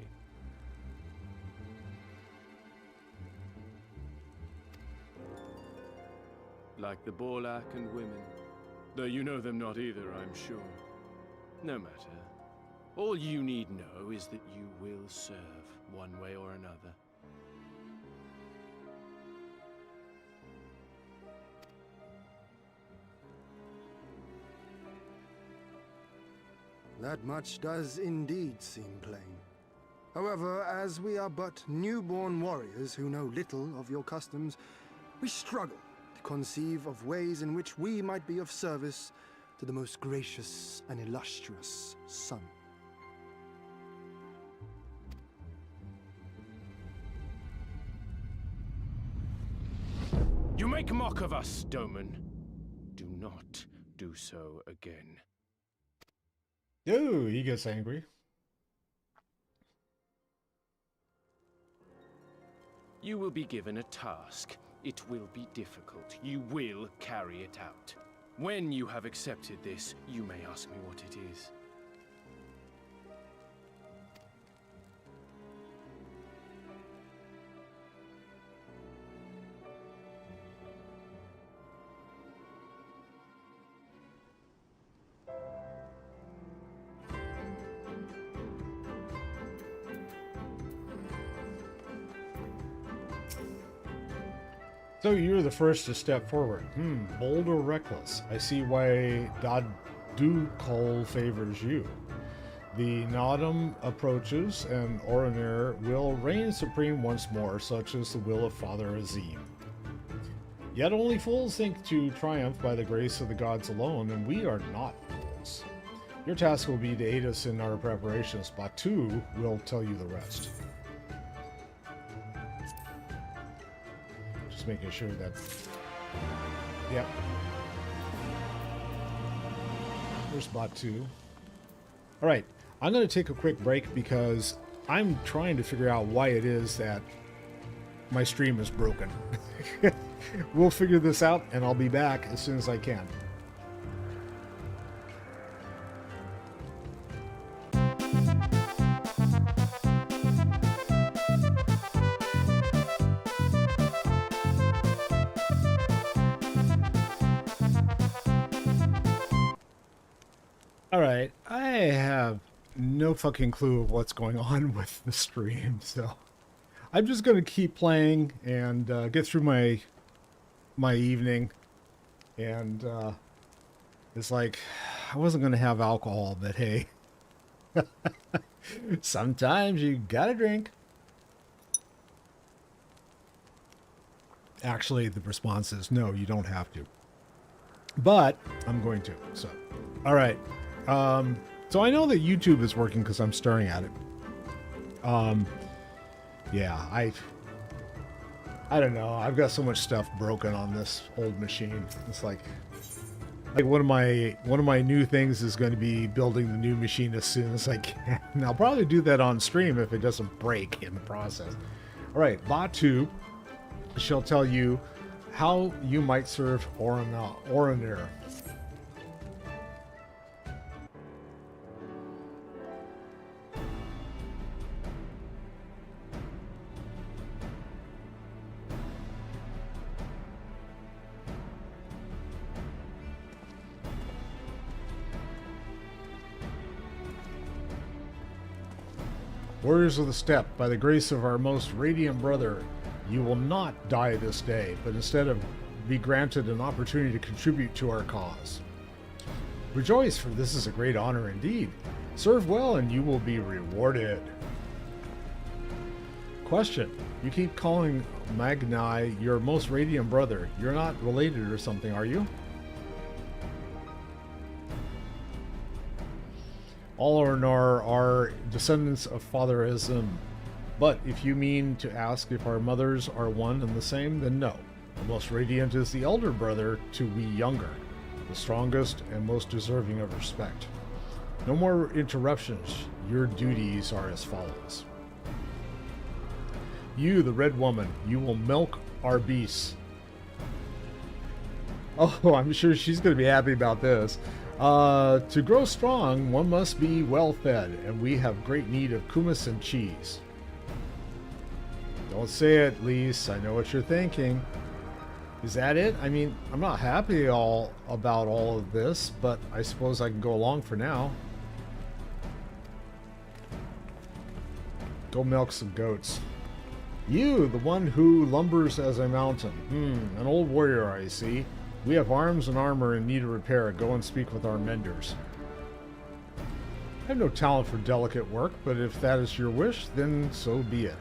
Like the Borlak and women. Though you know them not either, I'm sure. No matter. All you need know is that you will serve, one way or another. That much does indeed seem plain. However, as we are but newborn warriors who know little of your customs, we struggle to conceive of ways in which we might be of service to the most gracious and illustrious son. You make mock of us, Doman. Do not do so again. Oh, he gets angry. You will be given a task. It will be difficult. You will carry it out. When you have accepted this, you may ask me what it is. So you're the first to step forward. Bold or reckless? I see why Dad-Du-Col favors you. The Nodum approaches, and Oranir will reign supreme once more, such is the will of Father Azim. Yet only fools think to triumph by the grace of the gods alone, and we are not fools. Your task will be to aid us in our preparations. Batu will tell you the rest. Making sure that, yep, there's bot 2. All right, I'm going to take a quick break because I'm trying to figure out why it is that my stream is broken. We'll figure this out and I'll be back as soon as I can. Alright, I have no fucking clue of what's going on with the stream, so I'm just going to keep playing and get through my evening. And it's like, I wasn't going to have alcohol, but hey, sometimes you gotta drink. Actually, the response is no, you don't have to. But I'm going to, so. Alright. So I know that YouTube is working because I'm staring at it. Yeah, I don't know. I've got so much stuff broken on this old machine. It's like one of my new things is going to be building the new machine as soon as I can. And I'll probably do that on stream if it doesn't break in the process. All right, Batu shall tell you how you might serve Oranir. Warriors of the Steppe, by the grace of our most radiant brother, you will not die this day, but instead of be granted an opportunity to contribute to our cause. Rejoice, for this is a great honor indeed. Serve well and you will be rewarded. Question. You keep calling Magni your most radiant brother. You're not related or something, are you? All are descendants of Father Azim. But if you mean to ask if our mothers are one and the same, then no. The most radiant is the elder brother to we younger, the strongest and most deserving of respect. No more interruptions. Your duties are as follows. You, the red woman, you will milk our beasts. Oh, I'm sure she's going to be happy about this. To grow strong, one must be well fed, and we have great need of kumis and cheese. Don't say it, Lise. I know what you're thinking. Is that it? I mean, I'm not happy about all of this, but I suppose I can go along for now. Go milk some goats. You, the one who lumbers as a mountain. An old warrior, I see. We have arms and armor in need of repair. Go and speak with our menders. I have no talent for delicate work, but if that is your wish, then so be it.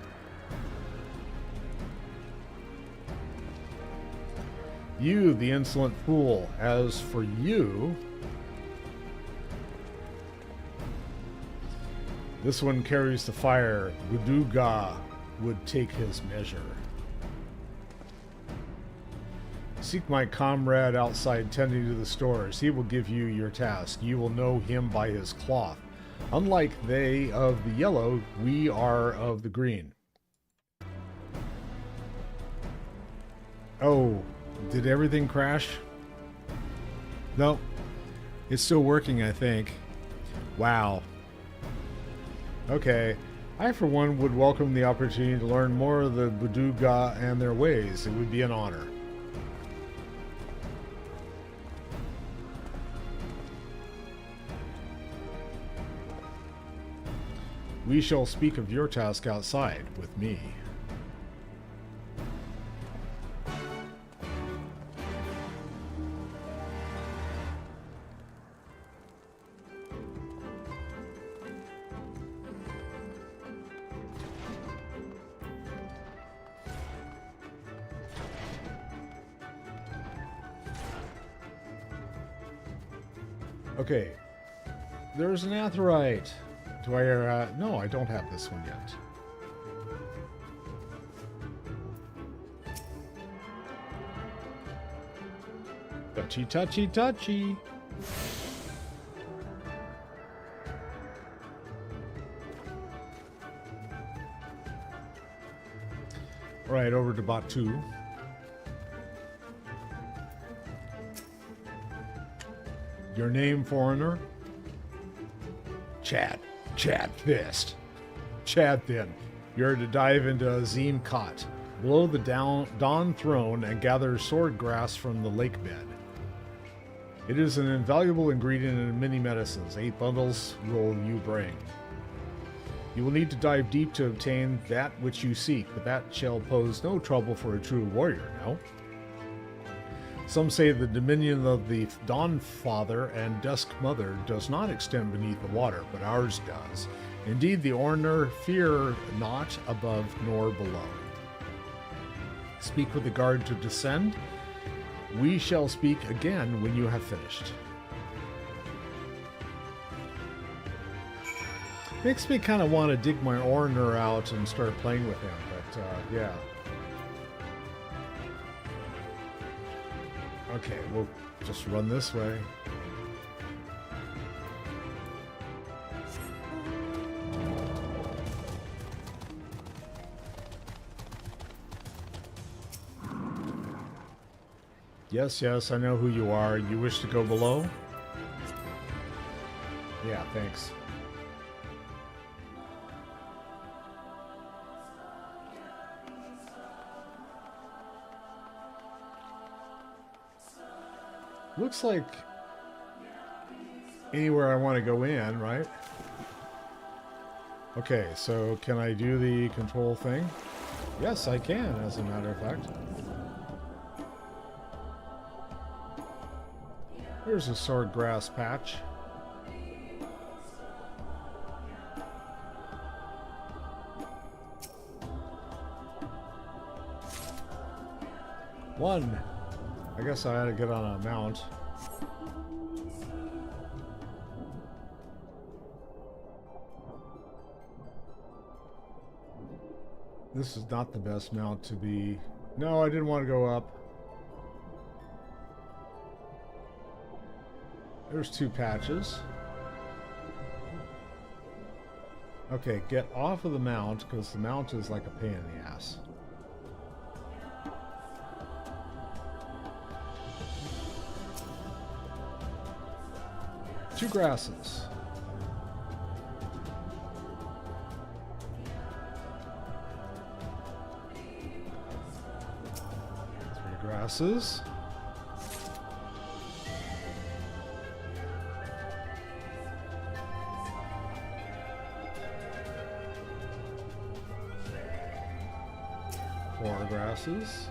You, the insolent fool, as for you... This one carries the fire. Buduga would take his measure. Seek my comrade outside tending to the stores. He will give you your task. You will know him by his cloth. Unlike they of the yellow, we are of the green. Oh, did everything crash? No. It's still working, I think. Wow. Okay. I, for one, would welcome the opportunity to learn more of the Buduga and their ways. It would be an honor. We shall speak of your task outside with me. Okay, there's an Aetheryte. Do I, no, I don't have this one yet. Touchy, touchy, touchy. All right, over to bot 2. Your name, foreigner? Chad Fist. Chad Thin. You're to dive into Azim Kot, below the Dawn Throne, and gather sword grass from the lake bed. It is an invaluable ingredient in many medicines. 8 bundles will you bring. You will need to dive deep to obtain that which you seek, but that shall pose no trouble for a true warrior, no? Some say the dominion of the Dawn Father and Dusk Mother does not extend beneath the water, but ours does. Indeed, the Orner fear not above nor below. Speak with the guard to descend. We shall speak again when you have finished. Makes me kind of want to dig my Orner out and start playing with him, but yeah. Okay, we'll just run this way. Yes, yes, I know who you are. You wish to go below? Yeah, thanks. Looks like anywhere I want to go in, right? Okay, so can I do the control thing? Yes, I can, as a matter of fact. Here's a sword grass patch. One. I guess I had to get on a mount. This is not the best mount to be... No, I didn't want to go up. There's 2 patches. Okay, get off of the mount, because the mount is like a pain in the ass. Two grasses. 3 grasses. Four grasses.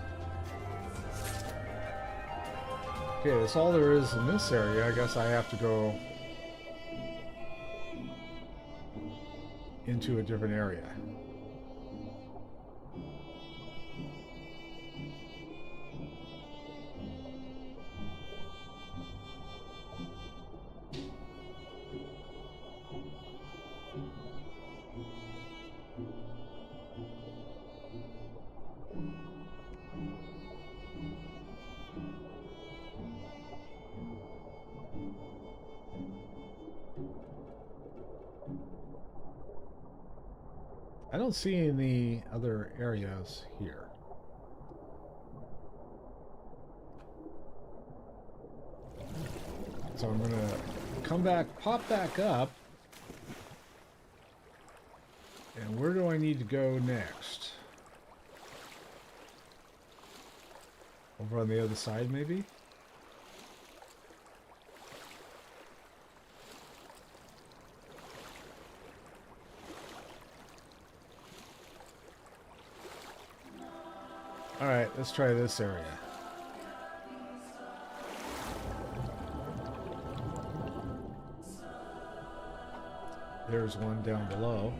Okay, that's all there is in this area. I guess I have to go into a different area. I don't see any other areas here. So I'm gonna come back, pop back up. And where do I need to go next? Over on the other side, maybe? Alright, let's try this area. There's one down below.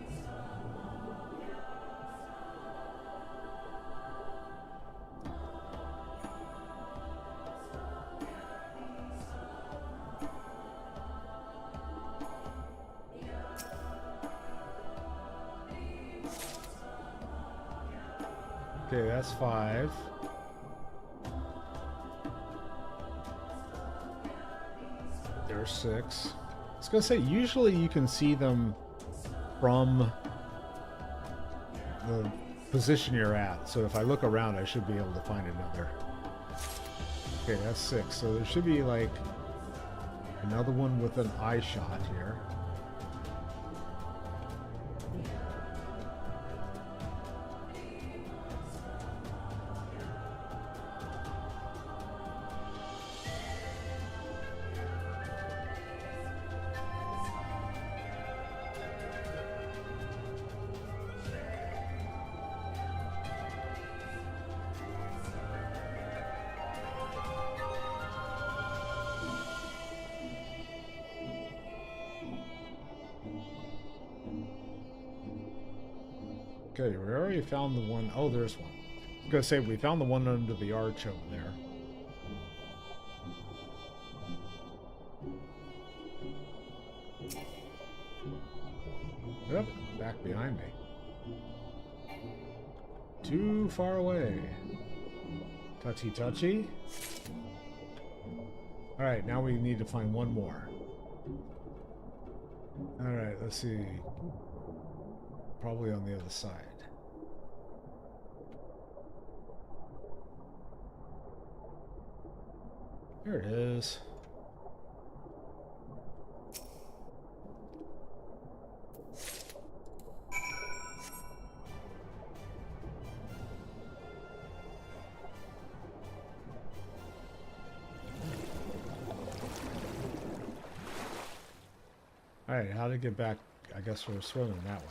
Okay, that's 5. There's 6. I was gonna say, usually you can see them from the position you're at. So if I look around, I should be able to find another. Okay, that's 6. So there should be like another one with an eye shot here. Okay, we already found the one. Oh, there's one. I was gonna say, we found the one under the arch over there. Yep, back behind me. Too far away. Touchy touchy. Alright, now we need to find one more. Alright, let's see. Probably on the other side. There it is. Alright, how to get back? I guess we're swimming that way.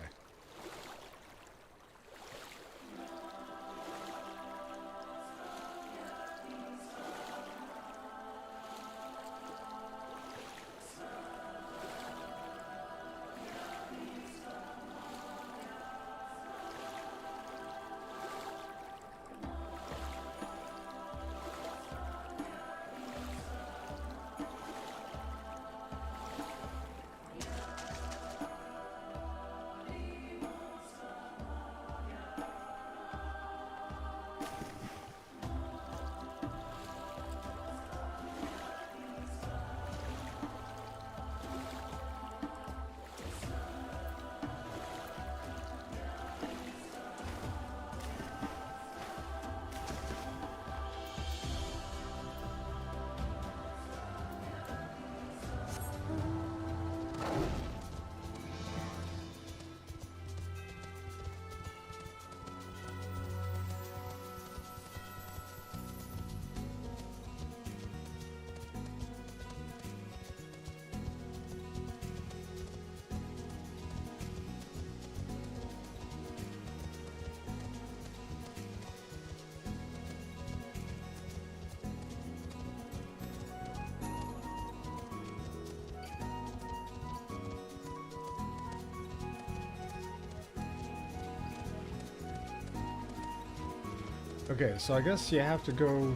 Okay, so I guess you have to go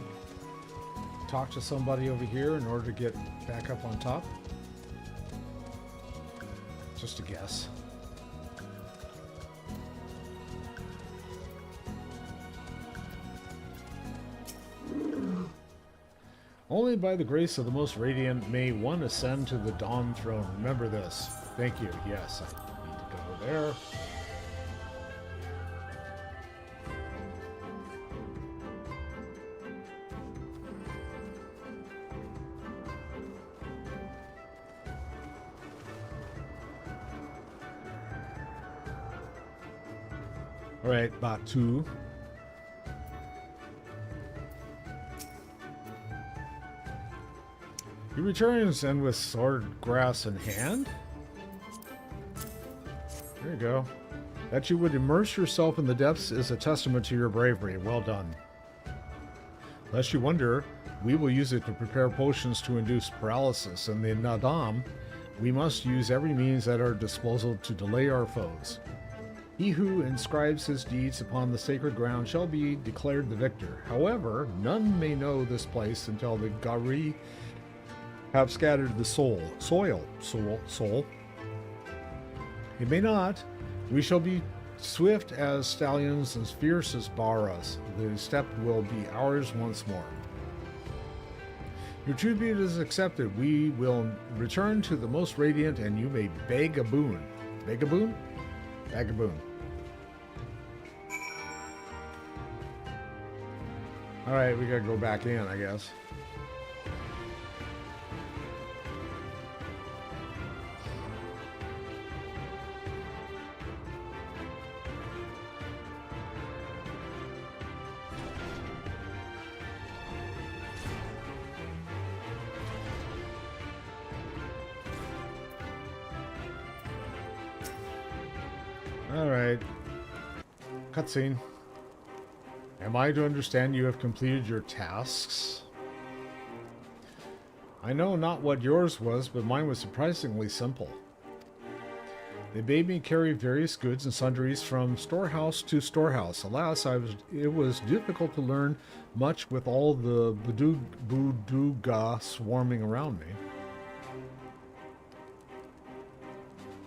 talk to somebody over here in order to get back up on top. Just a guess. Only by the grace of the Most Radiant may one ascend to the Dawn Throne. Remember this. Thank you. Yes, I need to go there. All right, Batu. He returns and with sword, grass in hand. There you go. That you would immerse yourself in the depths is a testament to your bravery. Well done. Lest you wonder, we will use it to prepare potions to induce paralysis. In the Nadam, we must use every means at our disposal to delay our foes. He who inscribes his deeds upon the sacred ground shall be declared the victor. However, none may know this place until the Gari have scattered the soul. It may not. We shall be swift as stallions and fierce as Baras. The steppe will be ours once more. Your tribute is accepted. We will return to the Most Radiant, and you may beg a boon. Beg a boon? Beg a boon. Alright, we gotta go back in, I guess. Alright. Cutscene. Am I to understand you have completed your tasks? I know not what yours was, but mine was surprisingly simple. They bade me carry various goods and sundries from storehouse to storehouse. Alas, it was difficult to learn much with all the Buduga swarming around me.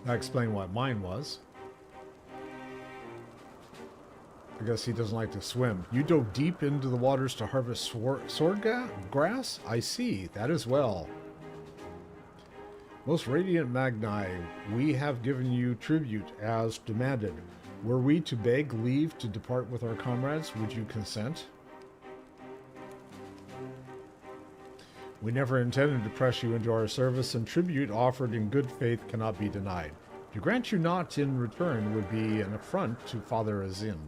I explained what mine was. I guess he doesn't like to swim. You dove deep into the waters to harvest sword grass? I see. That as well. Most Radiant Magni, we have given you tribute as demanded. Were we to beg leave to depart with our comrades, would you consent? We never intended to press you into our service, and tribute offered in good faith cannot be denied. To grant you naught in return would be an affront to Father Azim.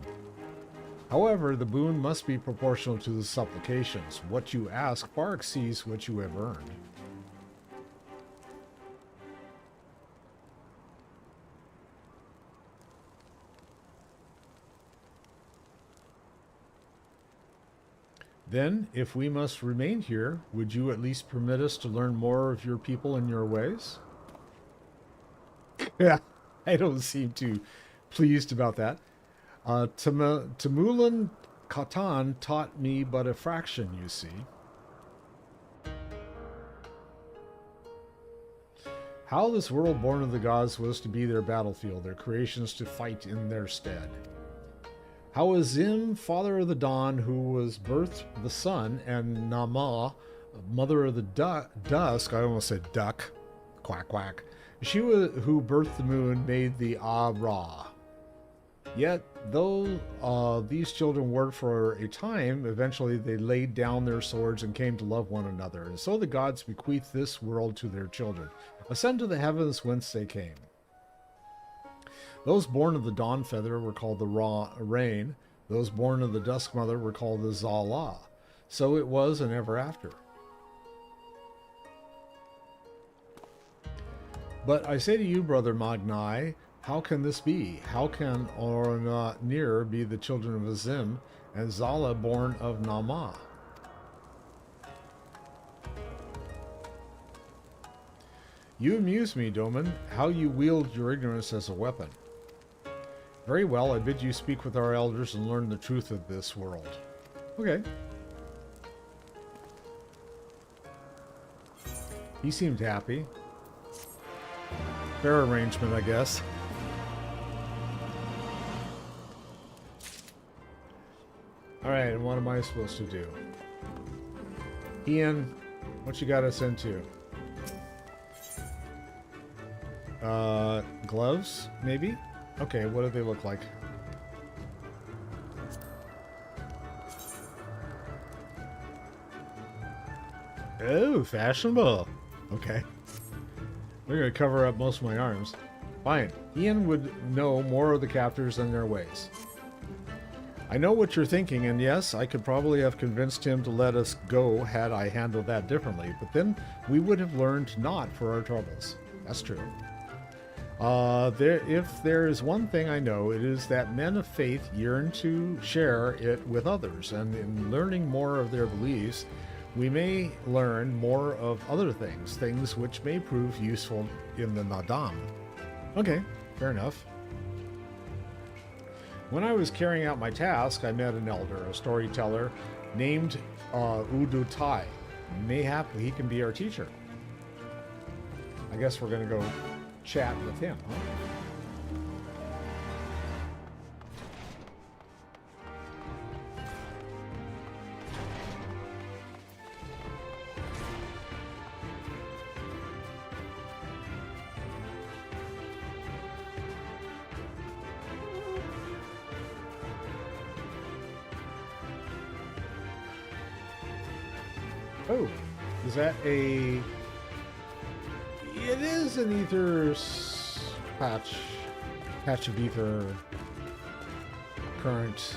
However, the boon must be proportional to the supplications. What you ask far exceeds what you have earned. Then, if we must remain here, would you at least permit us to learn more of your people and your ways? Yeah, I don't seem too pleased about that. Timulan Katan taught me but a fraction, you see. How this world born of the gods was to be their battlefield, their creations to fight in their stead. How Azim, father of the dawn, who was birthed the sun, and Nama, mother of the dusk, I almost said duck, quack quack, she who birthed the moon made the Ra. Yet, though these children worked for a time, eventually they laid down their swords and came to love one another. And so the gods bequeathed this world to their children. Ascend to the heavens whence they came. Those born of the dawn feather were called the Rain. Those born of the dusk mother were called the Zala. So it was and ever after. But I say to you, brother Magni, how can this be? How can Ornir be the children of Azim and Zala born of Nama? You amuse me, Doman, how you wield your ignorance as a weapon. Very well, I bid you speak with our elders and learn the truth of this world. Okay. He seemed happy. Fair arrangement, I guess. Alright, and what am I supposed to do? Ian, what you got us into? Gloves, maybe? Okay, what do they look like? Oh, fashionable. Okay. They're going to cover up most of my arms. Fine. Ian would know more of the captors than their ways. I know what you're thinking, and yes, I could probably have convinced him to let us go had I handled that differently, but then we would have learned not for our troubles. That's true. If there is one thing I know, it is that men of faith yearn to share it with others, and in learning more of their beliefs, we may learn more of other things, things which may prove useful in the Nadam. Okay, fair enough. When I was carrying out my task, I met an elder, a storyteller, named Udu Tai. Mayhap he can be our teacher. I guess we're going to go chat with him, huh? Oh, is that a... It is an ether patch of ether current.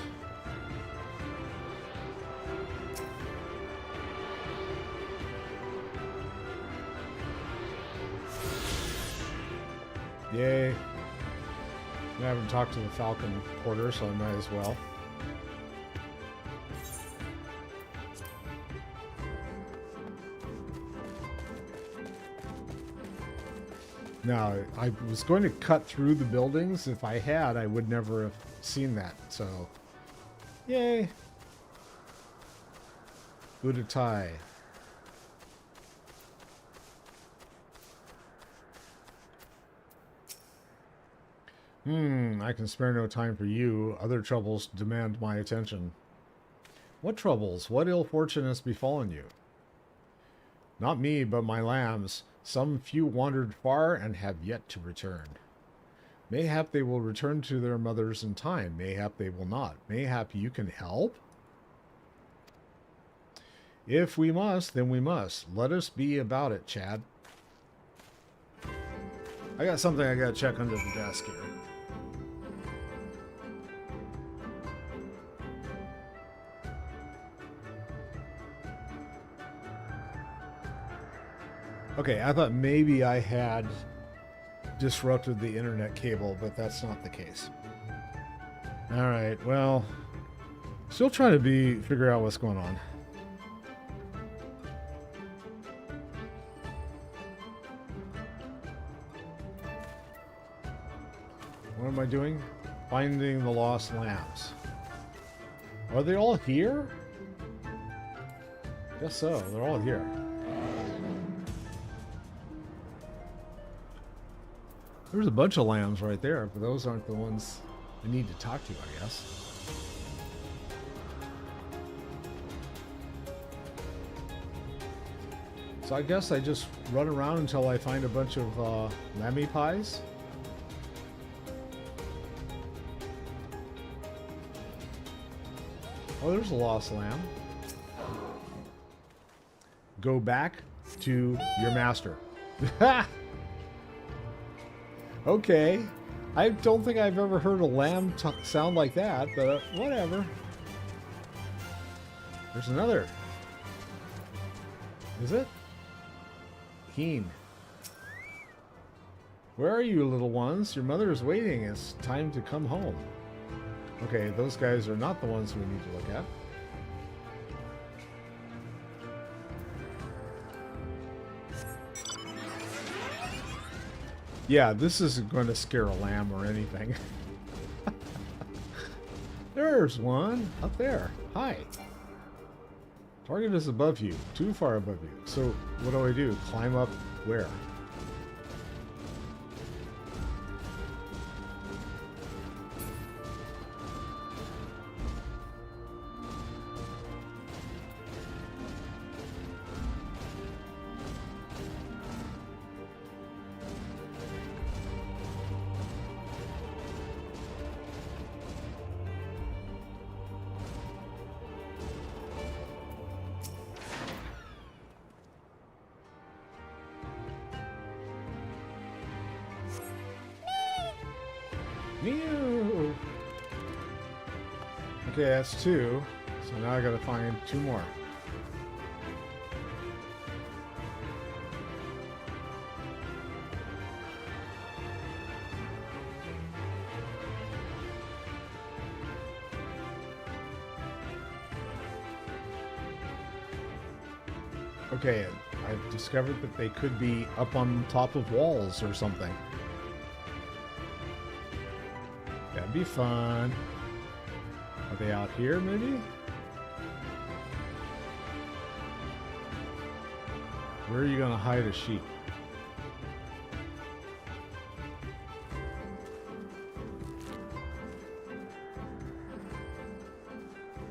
Yay. I haven't talked to the Falcon Porter, so I might as well. Now, I was going to cut through the buildings. If I had, I would never have seen that. So, yay. Udatai. I can spare no time for you. Other troubles demand my attention. What troubles? What ill fortune has befallen you? Not me, but my lambs. Some few wandered far and have yet to return. Mayhap they will return to their mothers in time. Mayhap they will not. Mayhap you can help? If we must, then we must. Let us be about it, Chad. I got something I gotta check under the desk here. Okay, I thought maybe I had disrupted the internet cable, but that's not the case. Alright, well, still trying to figure out what's going on. What am I doing? Finding the lost lambs. Are they all here? Guess so, they're all here. There's a bunch of lambs right there, but those aren't the ones I need to talk to, I guess. So I guess I just run around until I find a bunch of lammy pies. Oh, there's a lost lamb. Go back to your master. Okay. I don't think I've ever heard a lamb sound like that, but whatever. There's another. Is it? Keen. Where are you, little ones? Your mother is waiting. It's time to come home. Okay, those guys are not the ones we need to look at. Yeah, this isn't going to scare a lamb or anything. There's one up there. Hi. Target is above you, too far above you. So what do I do? Climb up where? Mew! Okay, that's 2. So now I gotta find 2 more. Okay, I've discovered that they could be up on top of walls or something. That'd be fun. Are they out here, maybe? Where are you gonna hide a sheep?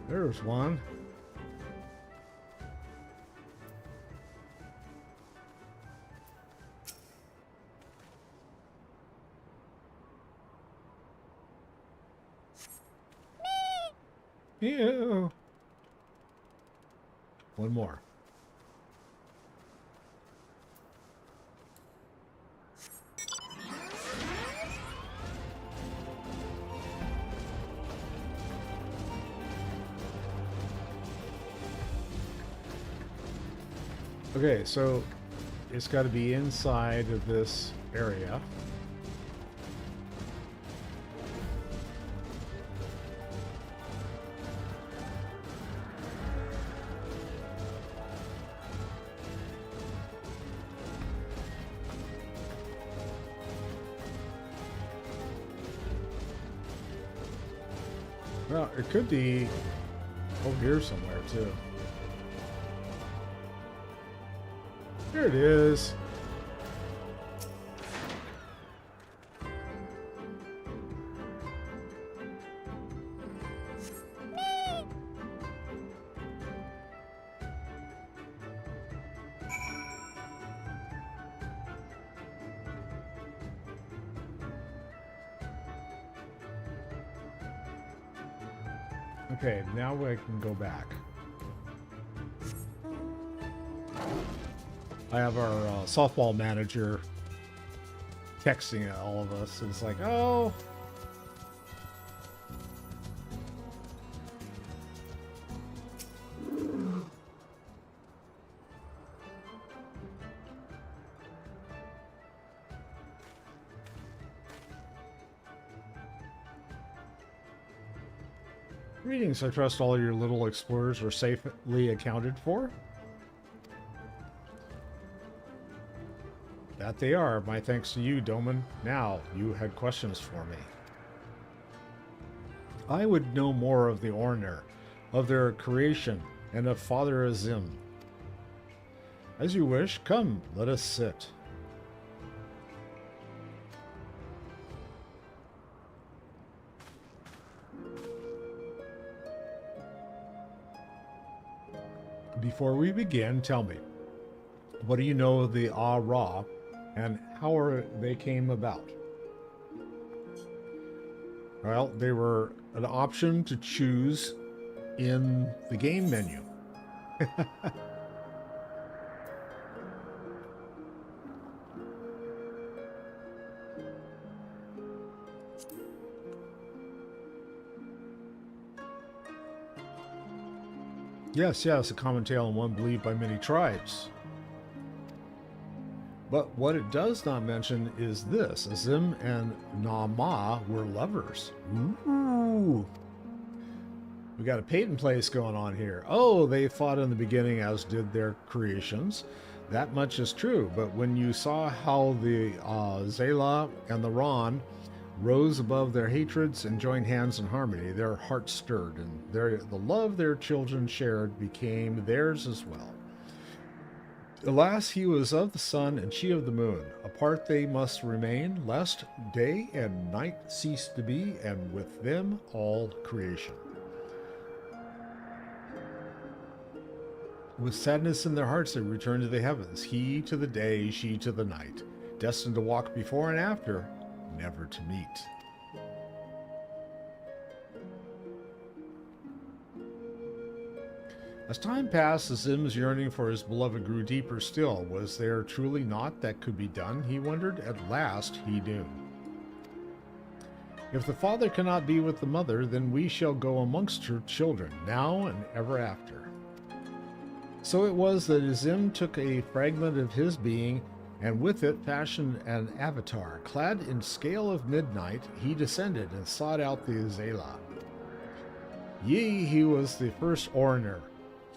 There's one. Ew. One more. Okay, so it's got to be inside of this area. Well, it could be over here somewhere, too. There it is. Okay, now I can go back. I have our softball manager texting at all of us. It's like, oh. Greetings, I trust all your little explorers are safely accounted for. That they are. My thanks to you, Doman. Now, you had questions for me. I would know more of the Orner, of their creation, and of Father Azim. As you wish, come, let us sit. Before we begin, tell me, what do you know of the Ah-Ra, and how they came about? Well, they were an option to choose in the game menu. Yes, a common tale and one believed by many tribes. But what it does not mention is this. Azim and Nama were lovers. Ooh. We got a Peyton place going on here. Oh, they fought in the beginning as did their creations. That much is true. But when you saw how the Zayla and the Ron rose above their hatreds and joined hands in harmony. Their hearts stirred, and the love their children shared became theirs as well. Alas, he was of the sun and she of the moon. Apart they must remain, lest day and night cease to be, and with them all creation. With sadness in their hearts they returned to the heavens, he to the day, she to the night, destined to walk before and after, never to meet. As time passed, Azim's yearning for his beloved grew deeper still. Was there truly naught that could be done, he wondered. At last he knew. If the father cannot be with the mother, then we shall go amongst her children, now and ever after. So it was that Azim took a fragment of his being, and with it fashioned an avatar. Clad in scale of midnight, he descended and sought out the Azela. He was the first Oriner.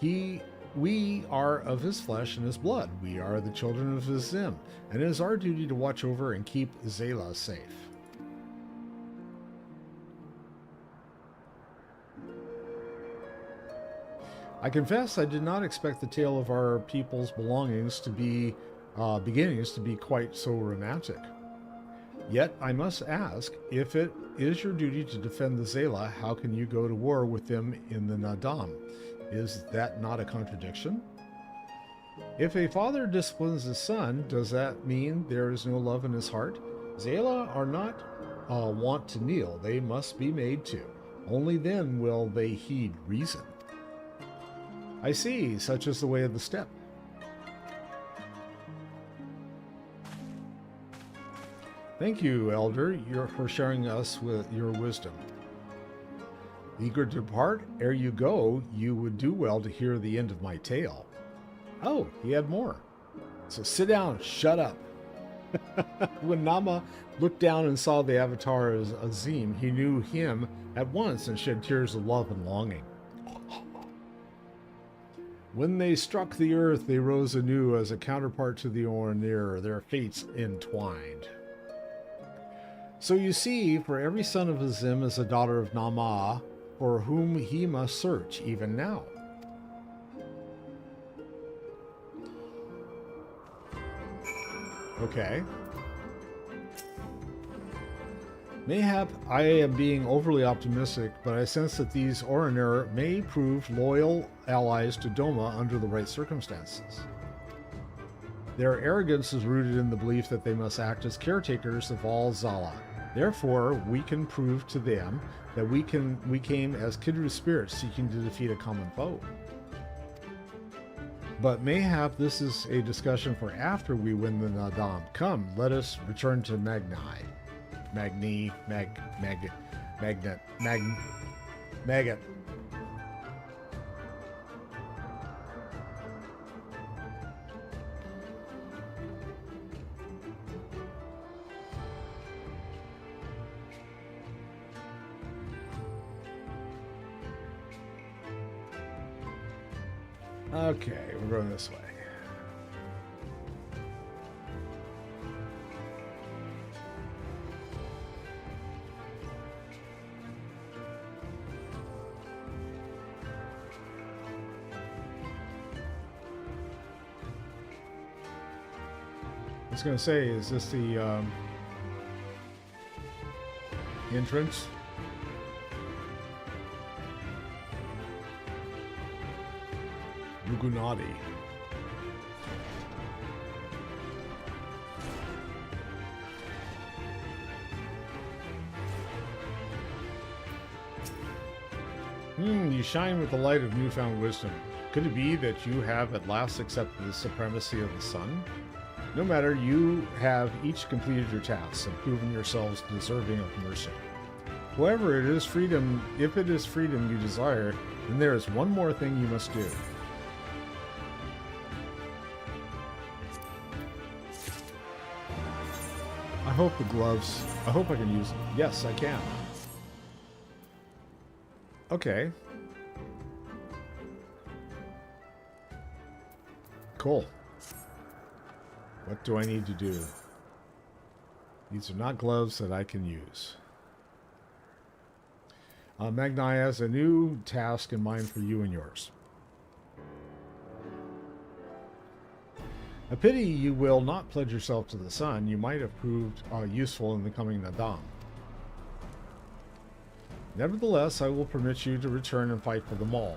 We are of his flesh and his blood. We are the children of Azim, and it is our duty to watch over and keep Azela safe. I confess I did not expect the tale of our people's beginnings to be quite so romantic. Yet I must ask, if it is your duty to defend the Zela, how can you go to war with them in the Nadam? Is that not a contradiction? If a father disciplines his son, does that mean there is no love in his heart? Zela are not wont to kneel. They must be made to. Only then will they heed reason. I see, such is the way of the steppe. Thank you, Elder, for sharing us with your wisdom. Eager to depart, ere you go, you would do well to hear the end of my tale. Oh, he had more. So sit down, shut up. When Nama looked down and saw the avatar as Azim, he knew him at once and shed tears of love and longing. When they struck the earth, they rose anew as a counterpart to the Ornir, their fates entwined. So you see, for every son of Azim is a daughter of Nama, for whom he must search even now. Okay. Mayhap I am being overly optimistic, but I sense that these Ornir may prove loyal allies to Doma under the right circumstances. Their arrogance is rooted in the belief that they must act as caretakers of all Zala. Therefore, we can prove to them that we came as kindred spirits seeking to defeat a common foe. But mayhap this is a discussion for after we win the Nadam. Come, let us return to Magnet. Okay, we're going this way. I was going to say, is this the entrance? Rugunati. You shine with the light of newfound wisdom. Could it be that you have at last accepted the supremacy of the sun? No matter, you have each completed your tasks and proven yourselves deserving of mercy. However, it is freedom. If it is freedom you desire, then there is one more thing you must do. I hope the gloves... I hope I can use them. Yes, I can. Okay. Cool. What do I need to do? These are not gloves that I can use. Magnai has a new task in mind for you and yours. A pity you will not pledge yourself to the sun. You might have proved useful in the coming Nadam. Nevertheless, I will permit you to return and fight for them all.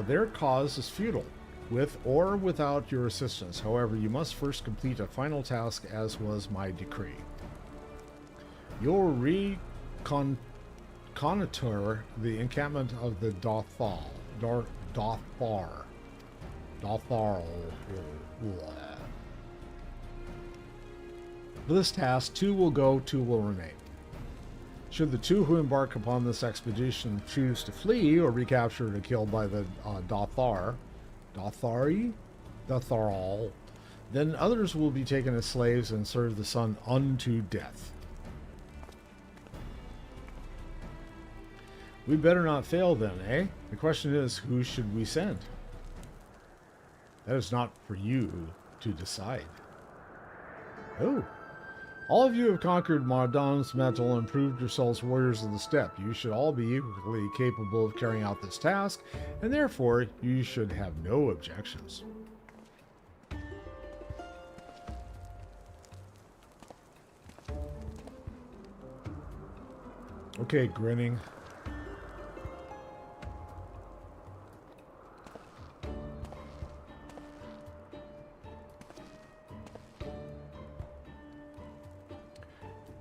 Their cause is futile, with or without your assistance. However, you must first complete a final task, as was my decree. You'll reconnoiter the encampment of the Dothar. For this task, 2 will go, 2 will remain. Should the 2 who embark upon this expedition choose to flee or recaptured or killed by the Dotharal, then others will be taken as slaves and serve the sun unto death. We better not fail then, eh? The question is, who should we send? That is not for you to decide. Oh. All of you have conquered Bardam's Mettle and proved yourselves warriors of the steppe. You should all be equally capable of carrying out this task, and therefore you should have no objections. Okay, grinning.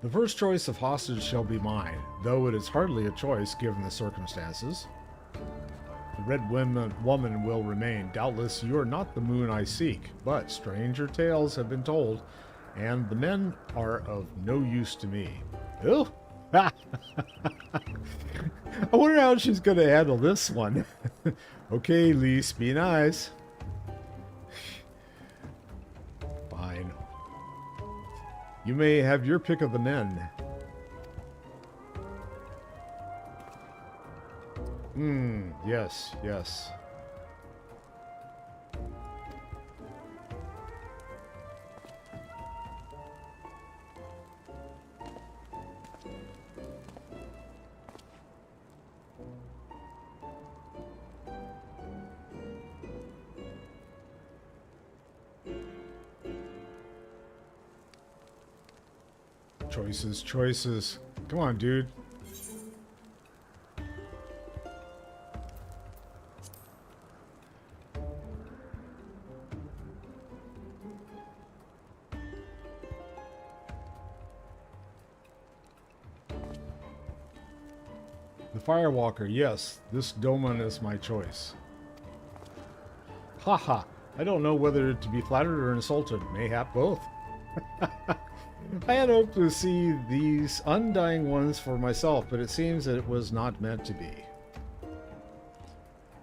The first choice of hostage shall be mine, though it is hardly a choice given the circumstances. The red woman will remain. Doubtless you are not the moon I seek, but stranger tales have been told, and the men are of no use to me. Oh! I wonder how she's going to handle this one. Okay, Lise, be nice. Fine. You may have your pick of the men. Yes, yes. Choices. Come on, dude. The Firewalker, yes, this Doman is my choice. Haha, I don't know whether to be flattered or insulted, mayhap both. I had hoped to see these undying ones for myself, but it seems that it was not meant to be.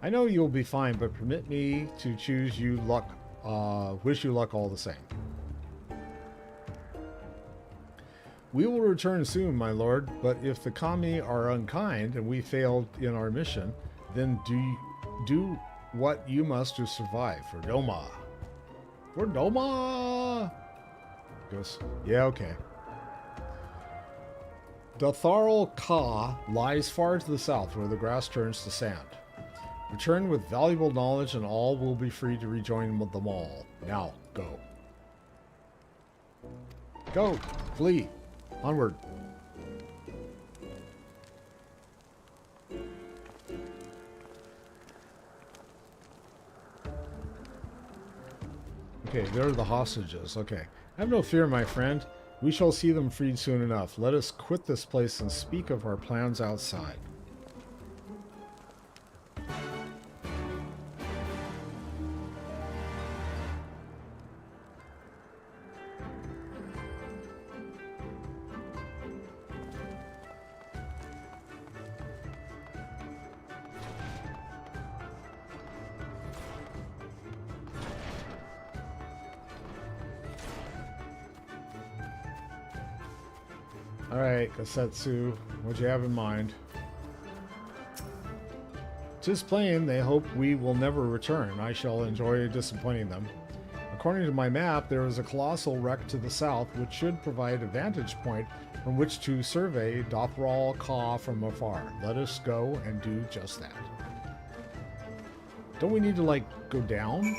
I know you'll be fine, but permit me to choose you luck, wish you luck all the same. We will return soon, my lord, but if the kami are unkind and we failed in our mission, then do what you must to survive. For Doma. For Doma! Goes, yeah, okay. Dotharal Ka lies far to the south, where the grass turns to sand. Return with valuable knowledge, and all will be free to rejoin them all. Now, go. Go! Flee! Onward! Okay, they're the hostages. Okay. Have no fear, my friend. We shall see them freed soon enough. Let us quit this place and speak of our plans outside. Alright, Kasetsu, what do you have in mind? 'Tis plain they hope we will never return. I shall enjoy disappointing them. according to my map, there is a colossal wreck to the south, which should provide a vantage point from which to survey Dothral Ka from afar. Let us go and do just that. Don't we need to, like, go down?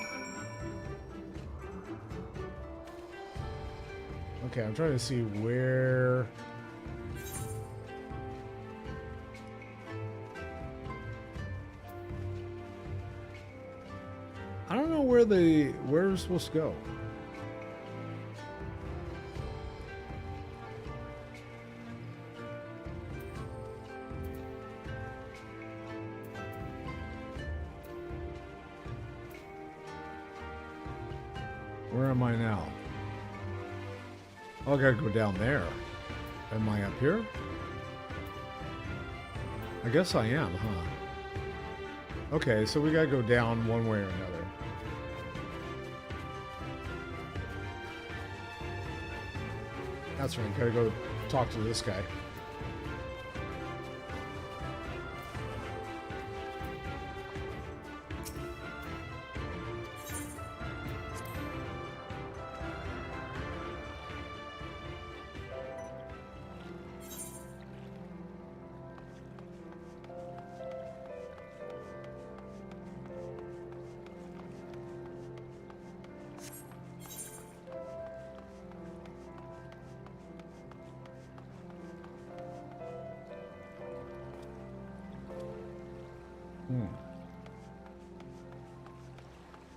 Okay, I'm trying to see where... I don't know where we're supposed to go. Where am I now? Oh, I gotta go down there. Am I up here? I guess I am, huh? Okay, so we gotta go down one way or another. That's right, gotta go talk to this guy.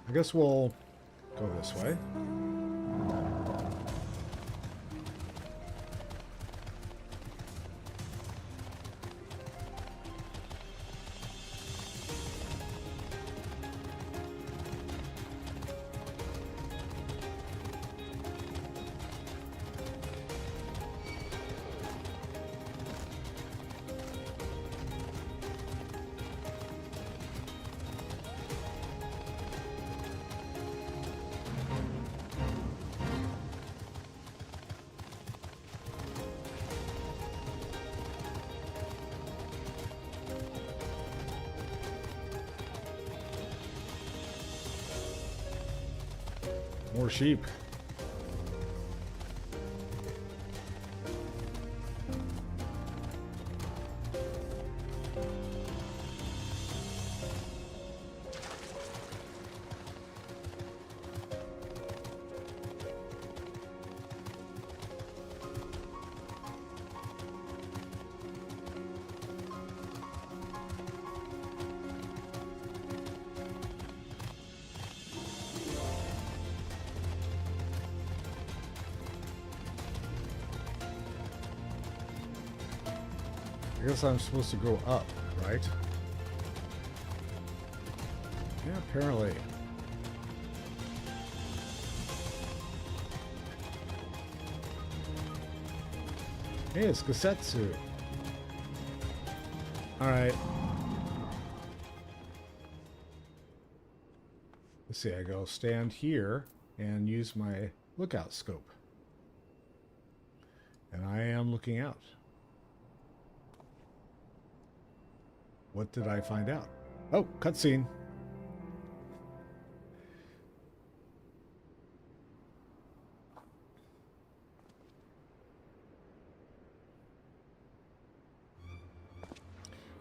I guess we'll go this way. More sheep. I guess I'm supposed to go up, right? Yeah, apparently. Hey, it's Kasetsu. Alright. Let's see, I go stand here and use my lookout scope. And I am looking out. What did I find out? Oh, cutscene.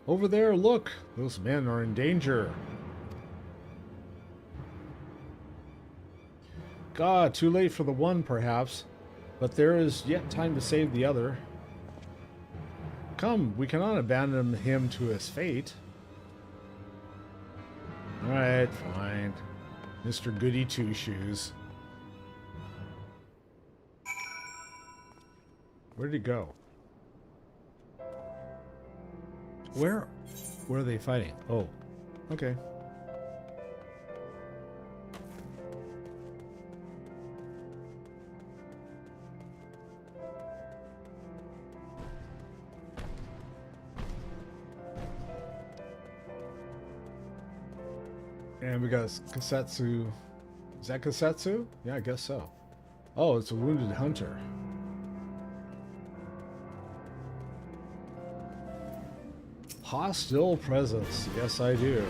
Over there, look! Those men are in danger. God, too late for the one, perhaps. But there is yet time to save the other. Come, we cannot abandon him to his fate. Alright, fine. Mr. Goody Two-Shoes. Where'd he go? Where are they fighting? Oh, okay. And we got Kasetsu. Is that Kasetsu? Yeah, I guess so. Oh, it's a wounded hunter. Hostile presence. Yes, I do.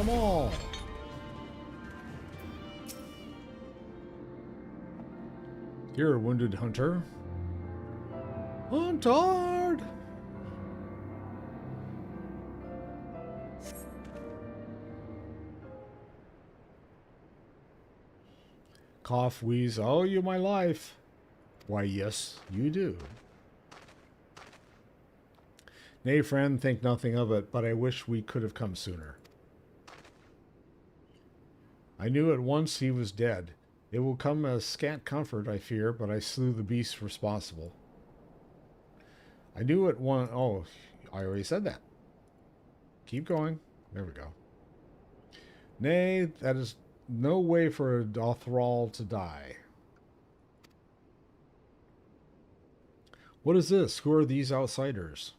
them all. Here, wounded hunter. Hunt hard! Cough, wheeze, oh, you my life. Why, yes, you do. Nay, friend, think nothing of it, but I wish we could have come sooner. I knew at once he was dead. It will come as scant comfort, I fear, but I slew the beast responsible. I knew at one... Oh, I already said that. Keep going. There we go. Nay, that is no way for a Dothral to die. What is this? Who are these outsiders?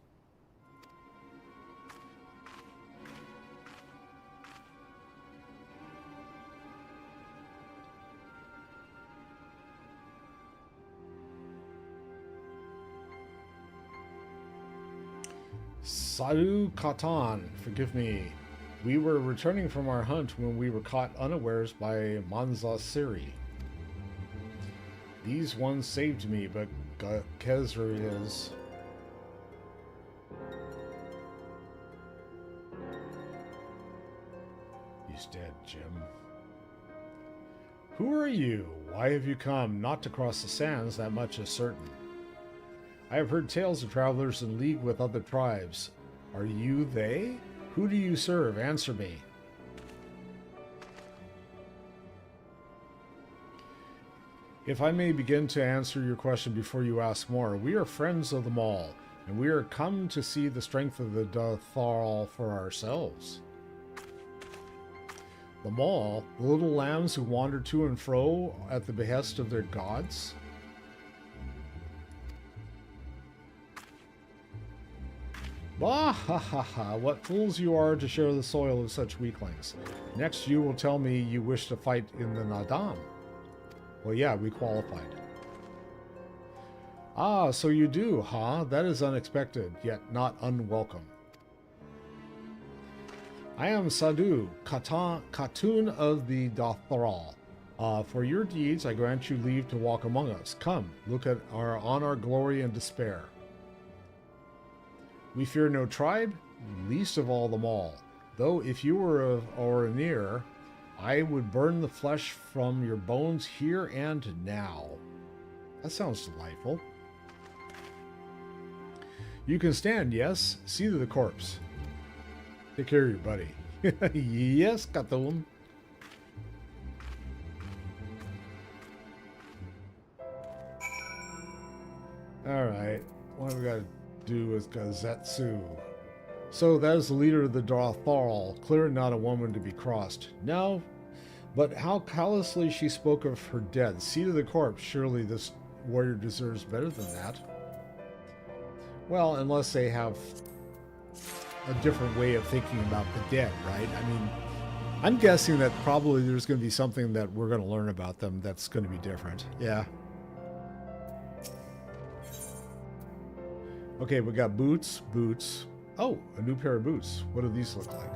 Sadu Katan, forgive me. We were returning from our hunt when we were caught unawares by Manza Siri. These ones saved me, but Kezra is... He's dead, Jim. Who are you? Why have you come? Not to cross the sands, that much is certain. I have heard tales of travelers in league with other tribes. Are you they? Who do you serve? Answer me. If I may begin to answer your question before you ask more, we are friends of them all, and we are come to see the strength of the Dothral for ourselves. The Maul, the little lambs who wander to and fro at the behest of their gods? Bah ha ha ha, what fools you are to share the soil of such weaklings. Next you will tell me you wish to fight in the Nadam. Well, yeah, we qualified. Ah, so you do, huh? That is unexpected, yet not unwelcome. I am Sadu, Khatun of the Dothral. For your deeds, I grant you leave to walk among us. Come, look at on our glory and despair. We fear no tribe, least of all them all. Though if you were or near, I would burn the flesh from your bones here and now. That sounds delightful. You can stand, yes? See to the corpse. Take care of your buddy. Yes, Khatun. Alright, what do we got to do with Gazetsu? So that is the leader of the Dothral, clearly not a woman to be crossed. No, but how callously she spoke of her dead. See to the corpse, surely this warrior deserves better than that. Well, unless they have a different way of thinking about the dead, right? I mean, I'm guessing that probably there's going to be something that we're going to learn about them that's going to be different. Yeah. Okay, we got boots. Oh, a new pair of boots. What do these look like?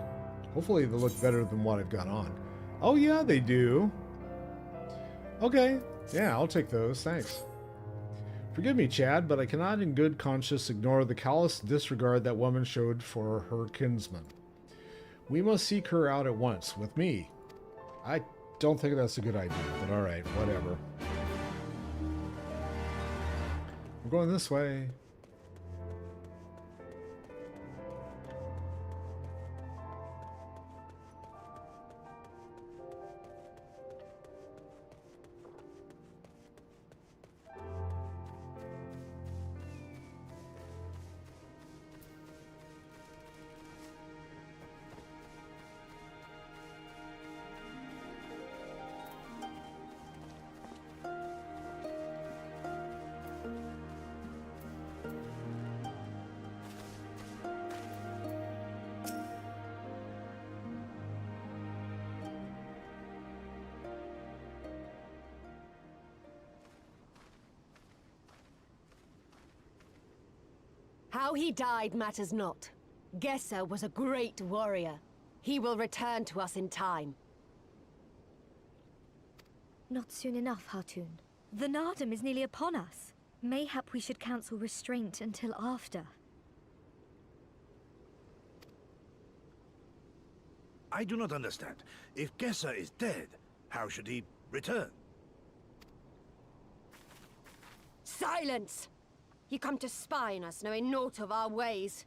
Hopefully they look better than what I've got on. Oh yeah, they do. Okay, yeah, I'll take those, thanks. Forgive me, Chad, but I cannot in good conscience ignore the callous disregard that woman showed for her kinsman. We must seek her out at once, with me. I don't think that's a good idea, but alright, whatever. We're going this way. How he died matters not. Gesser was a great warrior. He will return to us in time. Not soon enough, Hartoon. The Nardum is nearly upon us. Mayhap we should cancel restraint until after. I do not understand. If Gessa is dead, how should he return? Silence! You come to spy on us, knowing naught of our ways.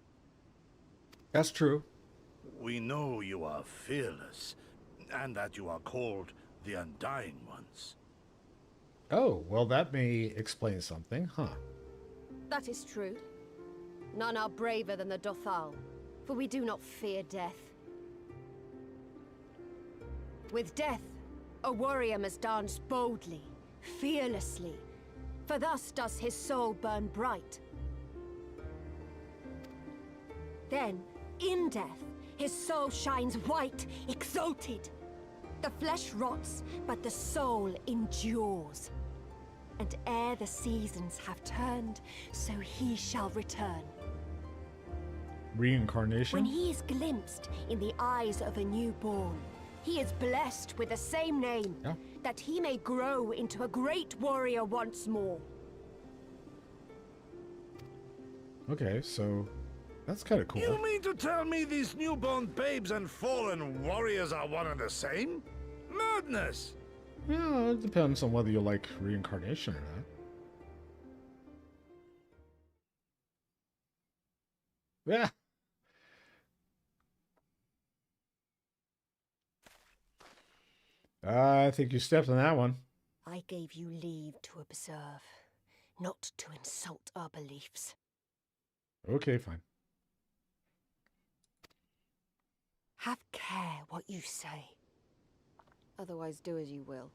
That's true. We know you are fearless, and that you are called the Undying Ones. Oh, well, that may explain something, huh? That is true. None are braver than the Dothal, for we do not fear death. With death, a warrior must dance boldly, fearlessly, for thus does his soul burn bright. Then, in death, his soul shines white, exalted. The flesh rots, but the soul endures. And ere the seasons have turned, so he shall return. Reincarnation? When he is glimpsed in the eyes of a newborn, he is blessed with the same name, that he may grow into a great warrior once more. Okay, so that's kind of cool. You mean to tell me these newborn babes and fallen warriors are one and the same? Madness! Yeah, it depends on whether you like reincarnation or not. Yeah. I think you stepped on that one. I gave you leave to observe, not to insult our beliefs. Okay, fine. Have care what you say. Otherwise, do as you will.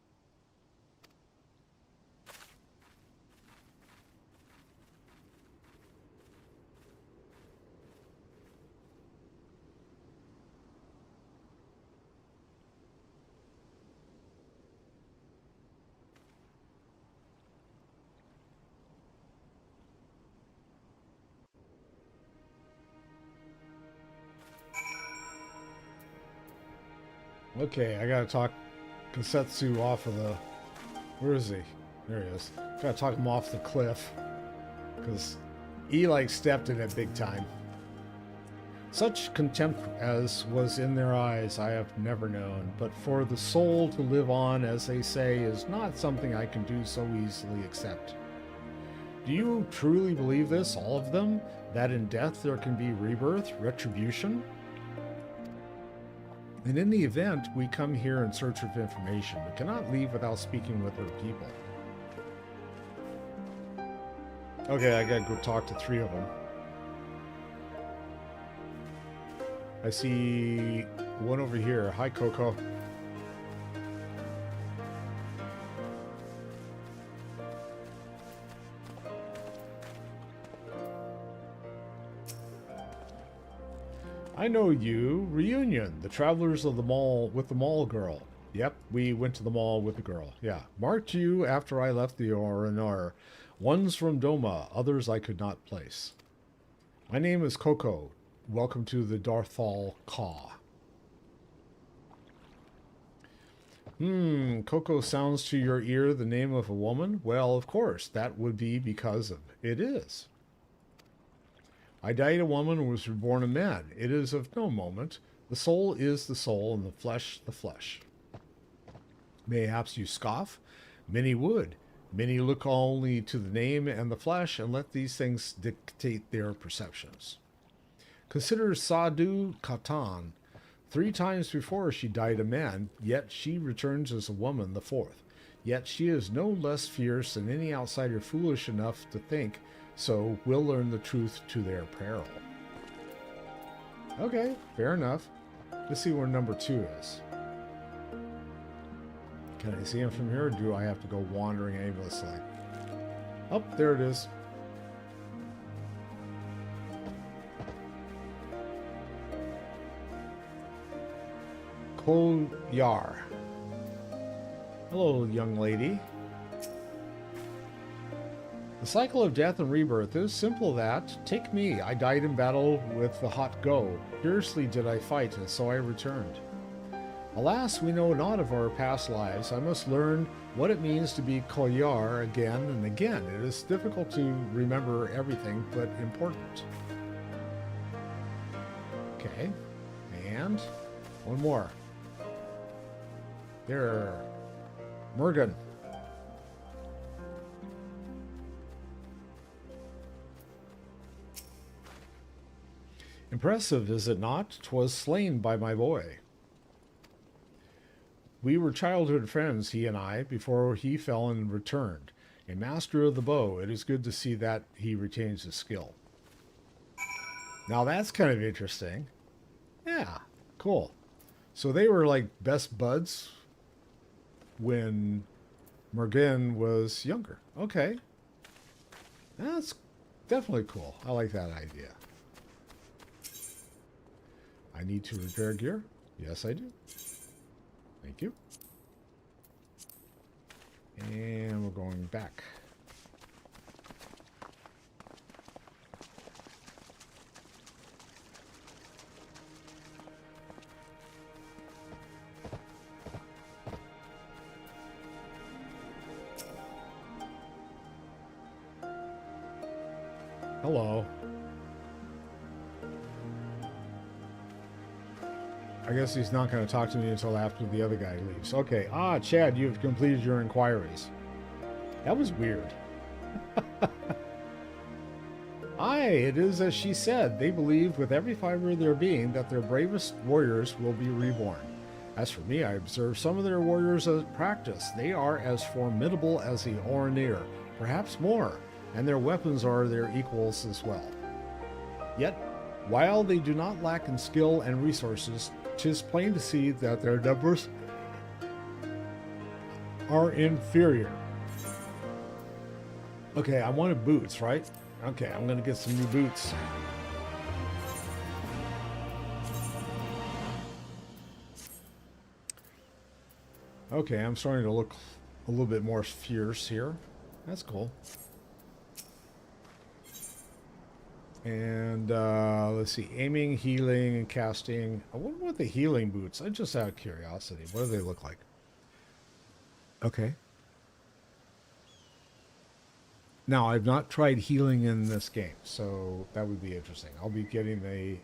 Okay, I gotta talk Kasetsu off of the... Where is he? There he is. Gotta talk him off the cliff. Because he, like, stepped in it big time. Such contempt as was in their eyes I have never known, but for the soul to live on, as they say, is not something I can do so easily accept. Do you truly believe this, all of them? That in death there can be rebirth, retribution? And in the event, we come here in search of information. We cannot leave without speaking with our people. Okay, I gotta go talk to 3 of them. I see one over here. Hi, Coco. I know you. Reunion. The travelers of the mall with the mall girl. Yep, we went to the mall with the girl. Yeah. Marked you after I left the R&R. One's from Doma, others I could not place. My name is Coco. Welcome to the Darthal Caw. Coco sounds to your ear the name of a woman? Well, of course, that would be because of it is. I died a woman and was reborn a man. It is of no moment. The soul is the soul, and the flesh the flesh. Mayhaps you scoff? Many would. Many look only to the name and the flesh, and let these things dictate their perceptions. Consider Sadhu Katan. 3 times before she died a man, yet she returns as a woman the 4th. Yet she is no less fierce than any outsider foolish enough to think so will learn the truth to their peril. Okay, fair enough. Let's see where number 2 is. Can I see him from here, or do I have to go wandering aimlessly? Oh, there it is. Koyar. Hello, young lady. The cycle of death and rebirth is simple that. Take me. I died in battle with the hot go. Fiercely did I fight, and so I returned. Alas, we know not of our past lives. I must learn what it means to be Koyar again and again. It is difficult to remember everything, but important. Okay. And one more. There. Morgan. Impressive, is it not? 'Twas slain by my boy. We were childhood friends, he and I, before he fell and returned. A master of the bow. It is good to see that he retains his skill. Now that's kind of interesting. Yeah, cool. So they were like best buds when Morgan was younger. Okay. That's definitely cool. I like that idea. I need to repair gear? Yes, I do. Thank you. And we're going back. Hello. I guess he's not going to talk to me until after the other guy leaves. Okay. Ah, Chad, you've completed your inquiries. That was weird. Aye, it is as she said. They believe with every fiber of their being that their bravest warriors will be reborn. As for me, I observe some of their warriors at practice. They are as formidable as the Oranir, perhaps more, and their weapons are their equals as well. Yet, while they do not lack in skill and resources, 'tis plain to see that their numbers are inferior. Okay, I wanted boots, right? Okay, I'm gonna get some new boots. Okay, I'm starting to look a little bit more fierce here. That's cool. And let's see, aiming, healing, and casting. I wonder what the healing boots. I just out of curiosity. What do they look like? Okay. Now, I've not tried healing in this game, so that would be interesting. I'll be getting the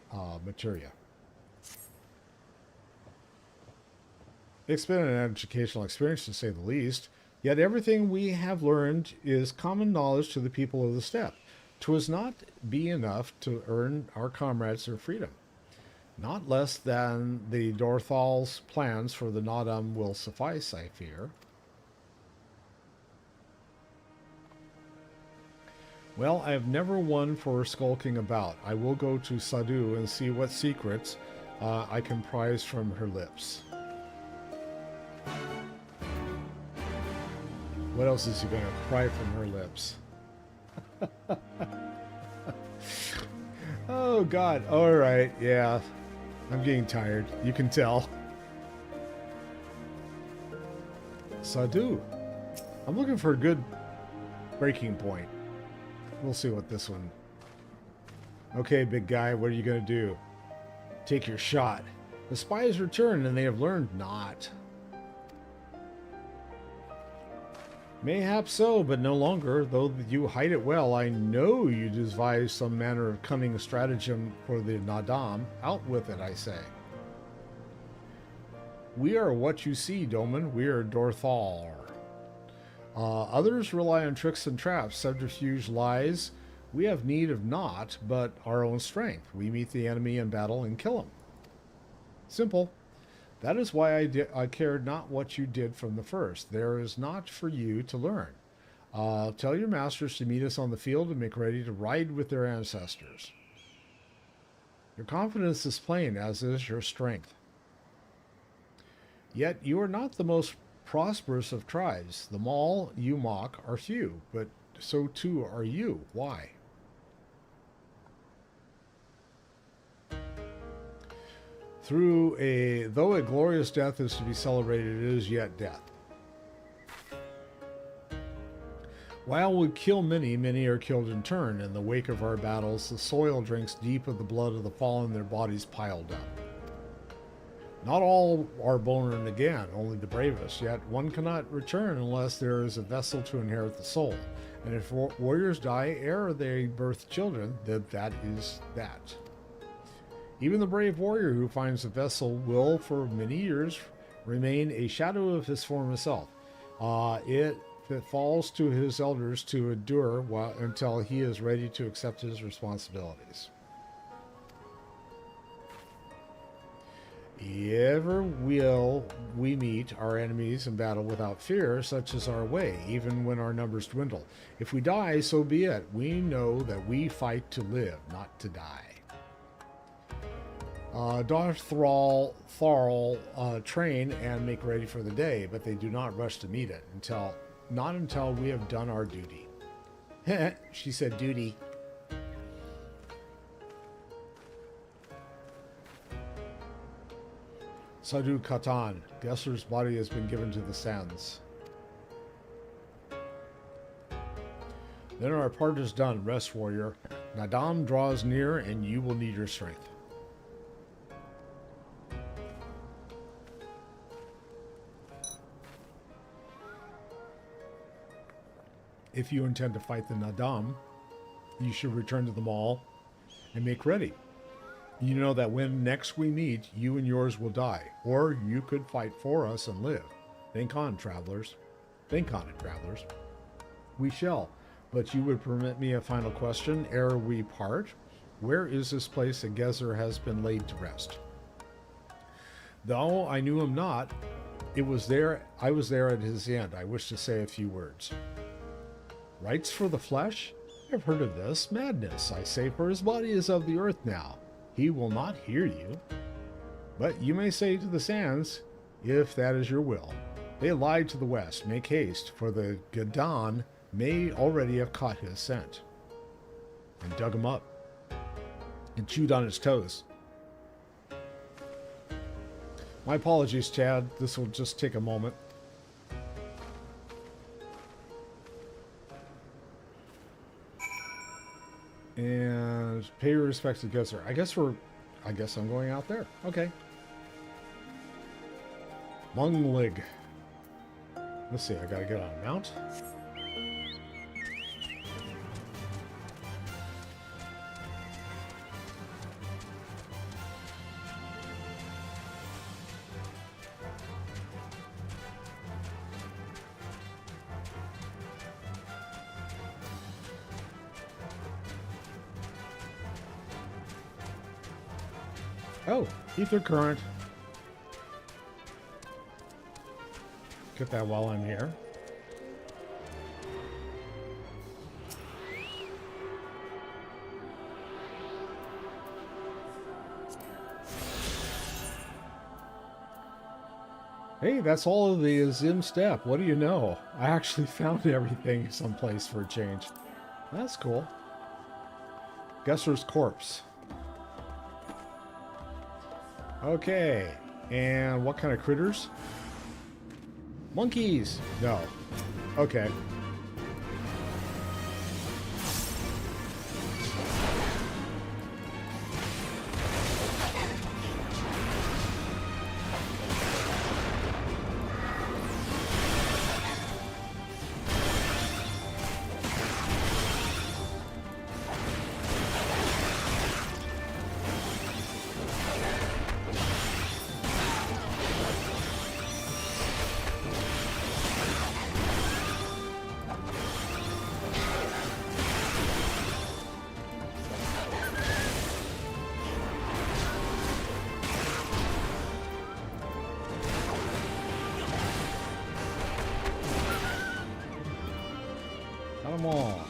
materia. It's been an educational experience, to say the least. Yet everything we have learned is common knowledge to the people of the steppe. 'Twas not be enough to earn our comrades their freedom. Not less than the Dorthal's plans for the Naadam will suffice, I fear. Well, I have never one for skulking about. I will go to Sadu and see what secrets I can prize from her lips. What else is he going to pry from her lips? Oh, God. All right. Yeah. I'm getting tired. You can tell. Sadu. I'm looking for a good breaking point. We'll see what this one... Okay, big guy, what are you going to do? Take your shot. The spies return, and they have learned not. Mayhap so, but no longer. Though you hide it well, I know you devise some manner of cunning stratagem for the Naadam. Out with it, I say. We are what you see, Doman. We are Dorthal. Others rely on tricks and traps, subterfuge, lies. We have need of naught but our own strength. We meet the enemy in battle and kill him. Simple. That is why I cared not what you did from the first. There is naught for you to learn. Tell your masters to meet us on the field and make ready to ride with their ancestors. Your confidence is plain, as is your strength. Yet you are not the most prosperous of tribes. The Maul you mock are few, but so too are you. Why? Though a glorious death is to be celebrated, it is yet death. While we kill many, many are killed in turn. In the wake of our battles, the soil drinks deep of the blood of the fallen, their bodies piled up. Not all are born again, only the bravest, yet one cannot return unless there is a vessel to inherit the soul. And if warriors die ere they birth children, then that is that. Even the brave warrior who finds the vessel will, for many years, remain a shadow of his former self. It falls to his elders to endure until he is ready to accept his responsibilities. Ever will we meet our enemies in battle without fear, such is our way, even when our numbers dwindle. If we die, so be it. We know that we fight to live, not to die. Tharl train and make ready for the day, but they do not rush to meet it not until we have done our duty. She said duty. Sadhu Katan. Gesser's body has been given to the sands. Then our part is done. Rest, warrior. Nadam draws near, and you will need your strength. If you intend to fight the Nadam, you should return to the mall and make ready. You know that when next we meet, you and yours will die, or you could fight for us and live. Think on, travelers. Think on it, travelers. We shall, but you would permit me a final question ere we part. Where is this place that Gesser has been laid to rest? Though I knew him not, I was there at his end. I wish to say a few words. Rights for the flesh? I've heard of this. Madness, I say, for his body is of the earth now. He will not hear you. But you may say to the sands, if that is your will. They lie to the west. Make haste, for the Gadan may already have caught his scent. And dug him up. And chewed on his toes. My apologies, Chad. This will just take a moment. And pay your respects to Gesser. I guess I'm going out there. Okay. Munglig. Let's see, I gotta get on a mount. Oh, ether current. Get that while I'm here. Hey, that's all of the Zim step. What do you know? I actually found everything someplace for a change. That's cool. Gesser's corpse. Okay, and what kind of critters? Monkeys! No. Okay. Come on.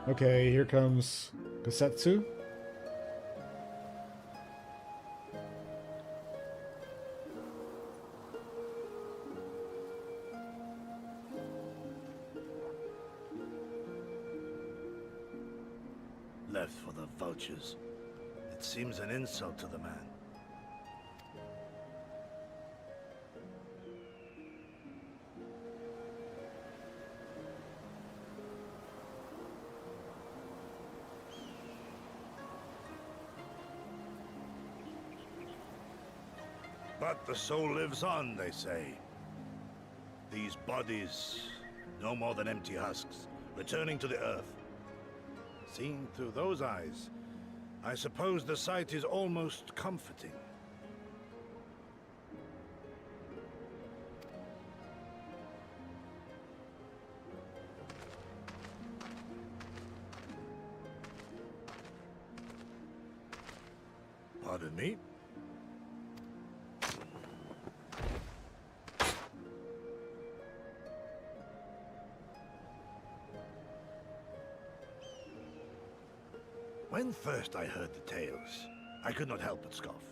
Okay, here comes Gosetsu. Left for the vultures. It seems an insult to the man. But the soul lives on, they say. These bodies, no more than empty husks, returning to the earth. Seen through those eyes, I suppose the sight is almost comforting. Pardon me? When first I heard the tales, I could not help but scoff.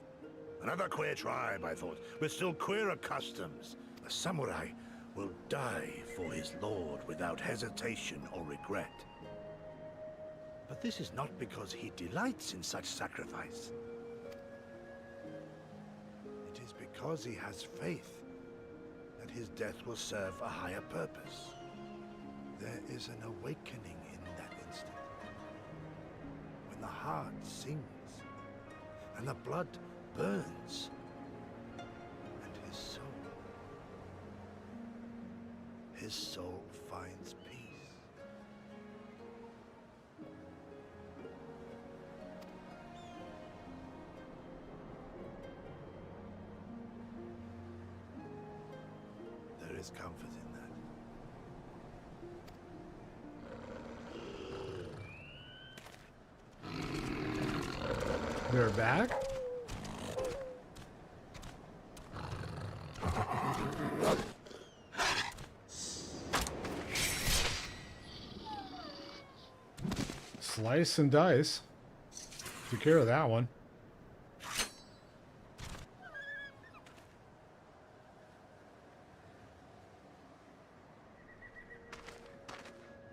Another queer tribe, I thought, with still queerer customs. A samurai will die for his lord without hesitation or regret. But this is not because he delights in such sacrifice. It is because he has faith that his death will serve a higher purpose. There is an awakening in that instant. When the heart sings and the blood burns, and his soul finds peace. There is comfort in that. They're back? Slice and dice. Took care of that one.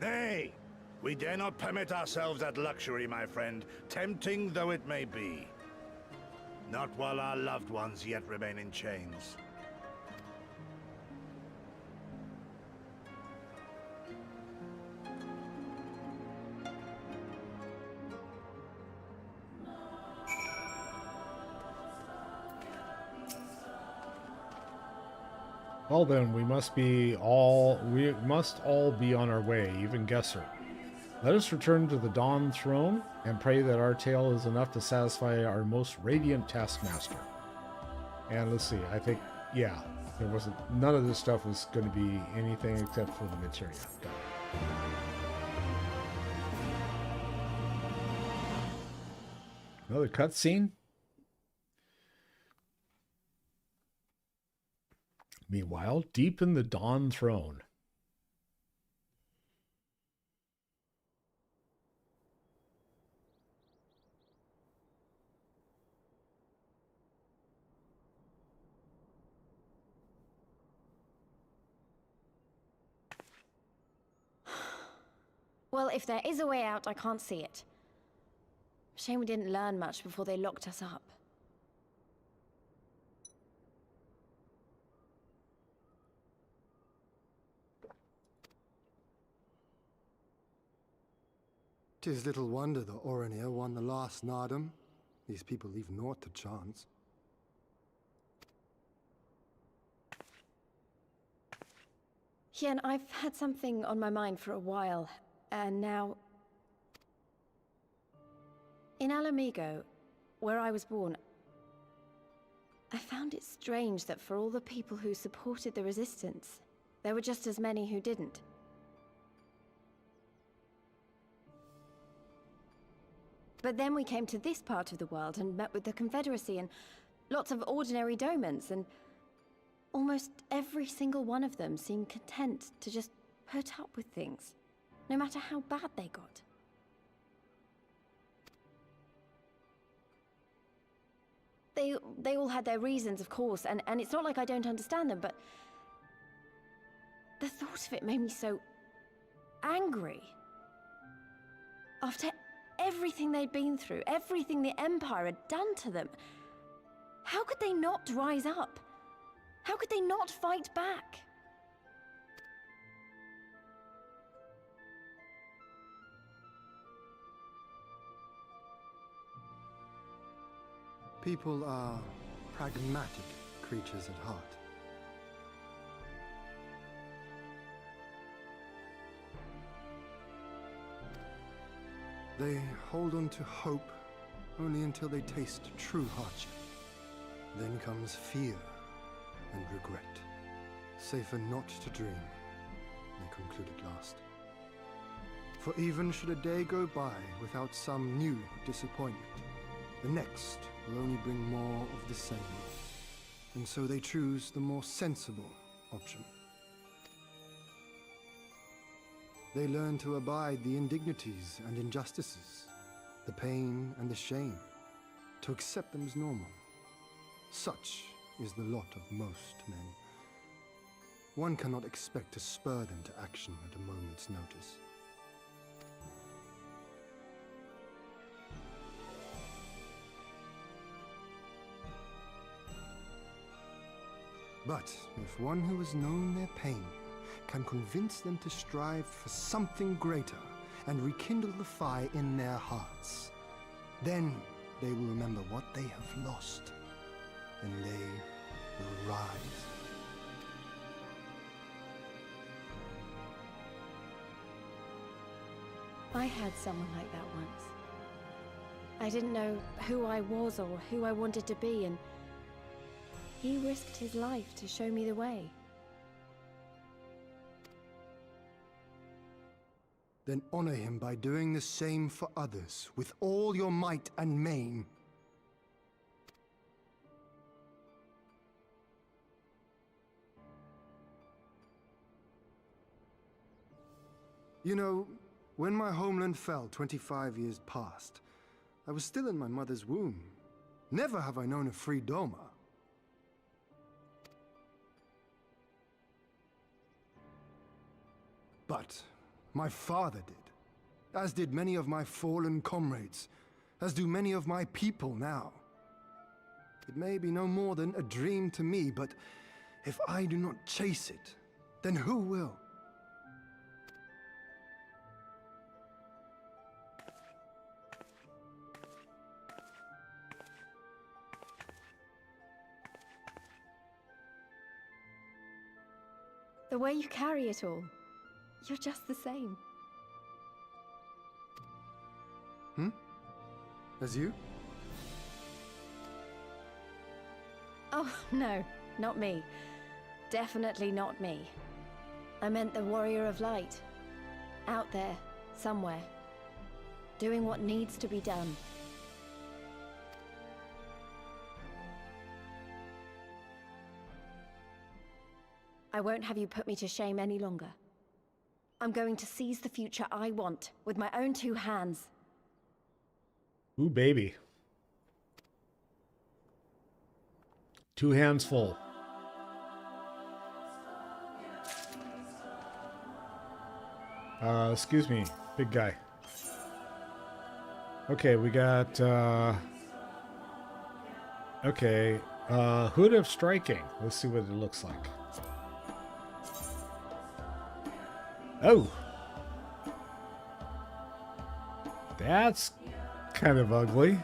Nay, we dare not permit ourselves that luxury, my friend, tempting though it may be. Not while our loved ones yet remain in chains. Well then, we must all be on our way, even Gesser. Let us return to the Dawn Throne and pray that our tale is enough to satisfy our most radiant taskmaster. And let's see, I think, yeah, none of this stuff was going to be anything except for the materia. Got it. Another cutscene. Meanwhile, deep in the Dawn Throne. Well, if there is a way out, I can't see it. Shame we didn't learn much before they locked us up. Tis little wonder the Orinir won the last Nardum. These people leave naught to chance. Hien, I've had something on my mind for a while, and now... In Alamigo, where I was born, I found it strange that for all the people who supported the Resistance, there were just as many who didn't. But then we came to this part of the world and met with the Confederacy and lots of ordinary domans, and almost every single one of them seemed content to just put up with things, no matter how bad they got. They all had their reasons, of course, and it's not like I don't understand them, but the thought of it made me so angry. After everything they'd been through, everything the Empire had done to them, how could they not rise up? How could they not fight back? People are pragmatic, creatures at heart. They hold on to hope only until they taste true hardship. Then comes fear and regret. Safer not to dream, they conclude at last. For even should a day go by without some new disappointment, the next will only bring more of the same. And so they choose the more sensible option. They learn to abide the indignities and injustices, the pain and the shame, to accept them as normal. Such is the lot of most men. One cannot expect to spur them to action at a moment's notice. But if one who has known their pain can convince them to strive for something greater and rekindle the fire in their hearts, then they will remember what they have lost, and they will rise. I had someone like that once. I didn't know who I was or who I wanted to be, and he risked his life to show me the way. Then honor him by doing the same for others with all your might and main. You know, when my homeland fell 25 years past, I was still in my mother's womb. Never have I known a free Doma. But my father did, as did many of my fallen comrades, as do many of my people now. It may be no more than a dream to me, but if I do not chase it, then who will? The way you carry it all, you're just the same. As you? Oh, no, not me. Definitely not me. I meant the warrior of light. Out there, somewhere. Doing what needs to be done. I won't have you put me to shame any longer. I'm going to seize the future I want with my own two hands. Ooh, baby. Two hands full. Excuse me, big guy. Okay, we got, okay, Hood of Striking. Let's see what it looks like. Oh! That's kind of ugly.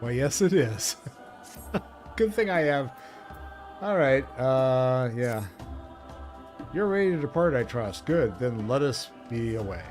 Well, yes it is. Good thing I have... Alright, yeah. You're ready to depart, I trust. Good, then let us be away.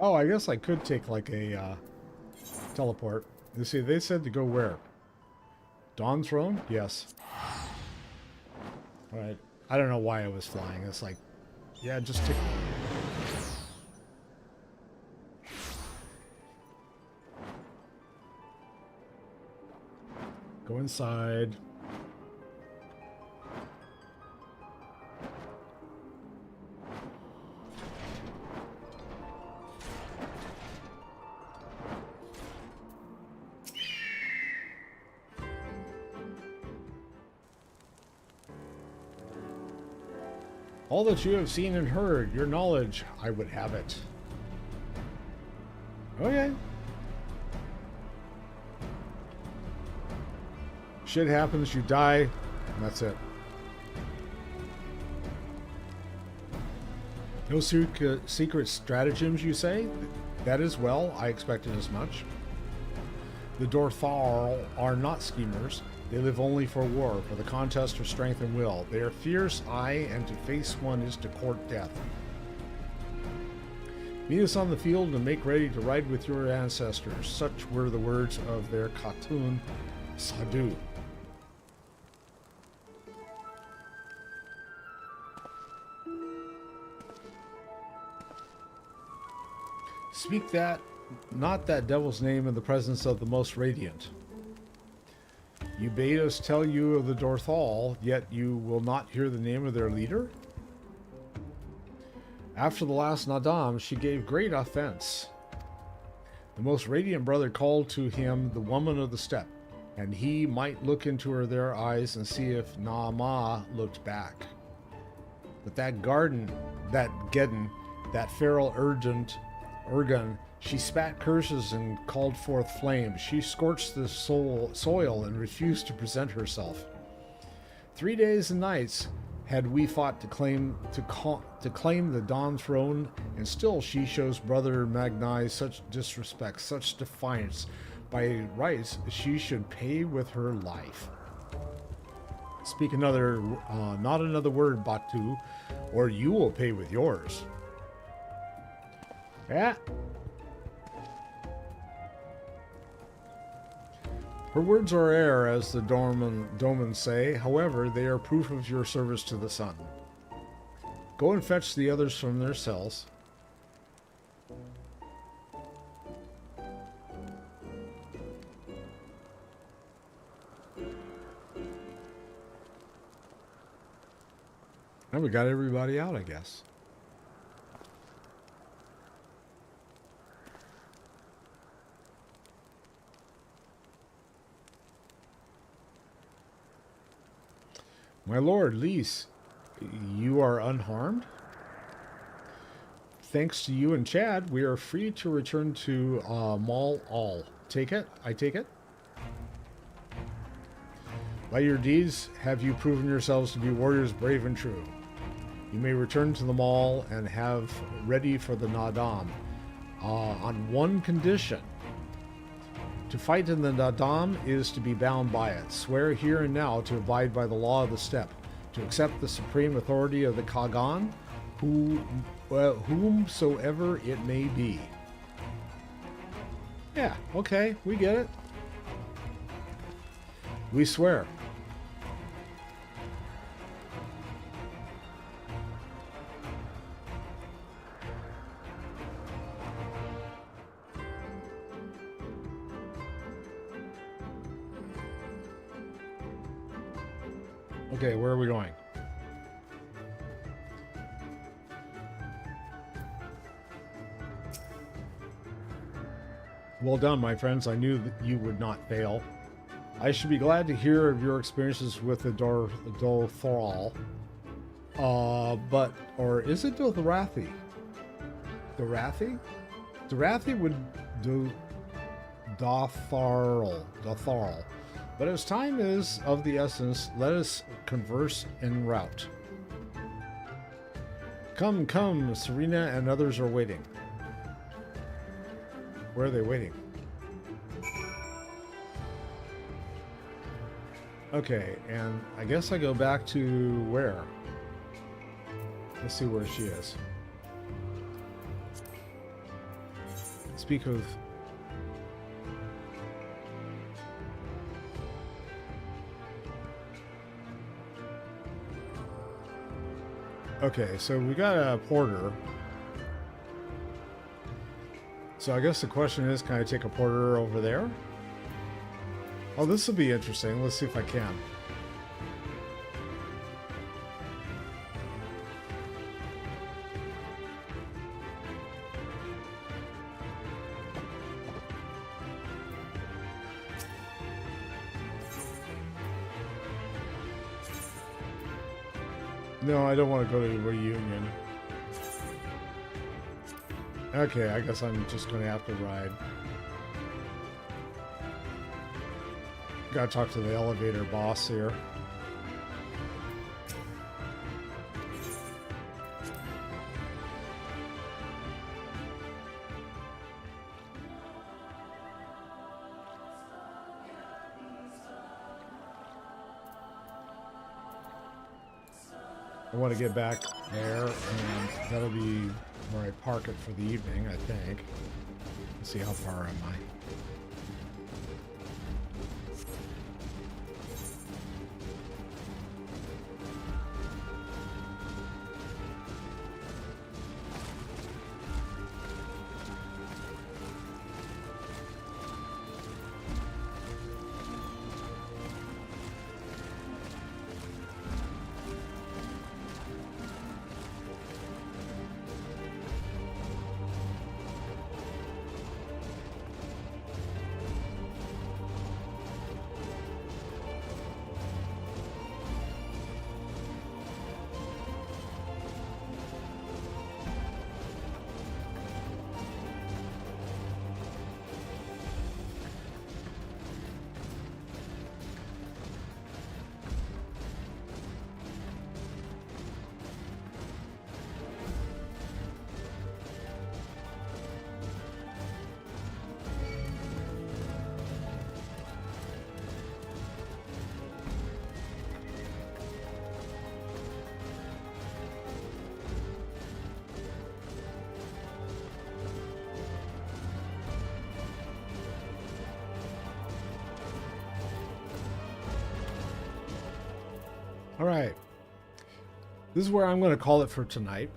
Oh, I guess I could take like a teleport. You see, they said to go where? Dawn Throne? Yes. Alright. I don't know why I was flying. It's like, yeah, just take... Go inside. All that you have seen and heard, your knowledge, I would have it. Okay. Shit happens, you die, and that's it. No secret stratagems, you say? That is well, I expected as much. The Dorthal are not schemers. They live only for war, for the contest of strength and will. They are fierce, aye, and to face one is to court death. Meet us on the field and make ready to ride with your ancestors. Such were the words of their Khatun Sadhu. Speak that, not that devil's name in the presence of the most radiant. You bade us tell you of the Dorthal, yet you will not hear the name of their leader? After the last Nadam, she gave great offense. The most radiant brother called to him the woman of the steppe, and he might look into their eyes and see if Naama looked back. But that Geddon, that feral Urgan, she spat curses and called forth flames. She scorched the soil and refused to present herself. 3 days and nights had we fought to claim the Dawn throne, and still she shows Brother Magnai such disrespect, such defiance. By rights, she should pay with her life. Speak not another word, Batu, or you will pay with yours. Yeah. Her words are air, as the Doman say. However, they are proof of your service to the sun. Go and fetch the others from their cells. And we got everybody out, I guess. My lord, Lise, you are unharmed? Thanks to you and Chad, we are free to return to Mall All. I take it? By your deeds have you proven yourselves to be warriors brave and true. You may return to the Mall and have ready for the Nadam. On one condition. To fight in the Nadam is to be bound by it. Swear here and now to abide by the law of the steppe, to accept the supreme authority of the Kagan, whomsoever it may be. Yeah, okay, we get it. We swear. Okay, where are we going? Well done, my friends. I knew that you would not fail. I should be glad to hear of your experiences with the Dorthal. Or is it Dothrathi? Dorathi? Dorathi would do Dotharl. But as time is of the essence, let us converse en route. Come, Serena and others are waiting. Where are they waiting? Okay, and I guess I go back to where? Let's see where she is. Speak of... Okay, so we got a porter. So I guess the question is, can I take a porter over there? Oh, this will be interesting. Let's see if I can. No, I don't want to go to the reunion. Okay, I guess I'm just going to have to ride. Gotta talk to the elevator boss here. I want to get back there, and that'll be where I park it for the evening, I think. Let's see, how far am I? All right. This is where I'm going to call it for tonight.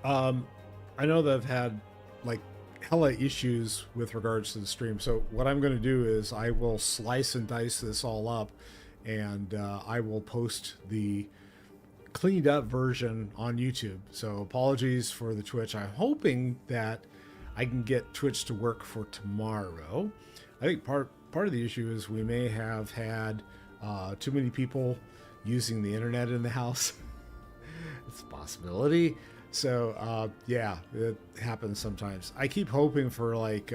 I know that I've had like hella issues with regards to the stream. So what I'm going to do is I will slice and dice this all up, and I will post the cleaned up version on YouTube. So apologies for the Twitch. I'm hoping that I can get Twitch to work for tomorrow. I think part of the issue is we may have had too many people using the internet in the house. It's a possibility. So yeah, it happens sometimes. I keep hoping for like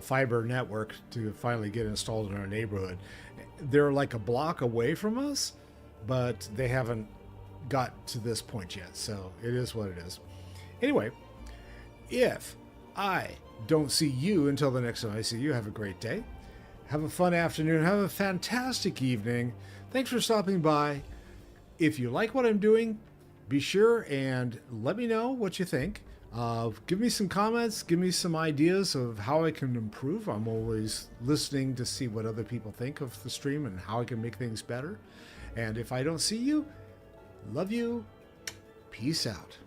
fiber network to finally get installed in our neighborhood. They're like a block away from us, but they haven't got to this point yet. So it is what it is. Anyway, if I don't see you until the next time I see you, have a great day. Have a fun afternoon. Have a fantastic evening. Thanks for stopping by. If you like what I'm doing, be sure and let me know what you think. Give me some comments. Give me some ideas of how I can improve. I'm always listening to see what other people think of the stream and how I can make things better. And if I don't see you, love you. Peace out.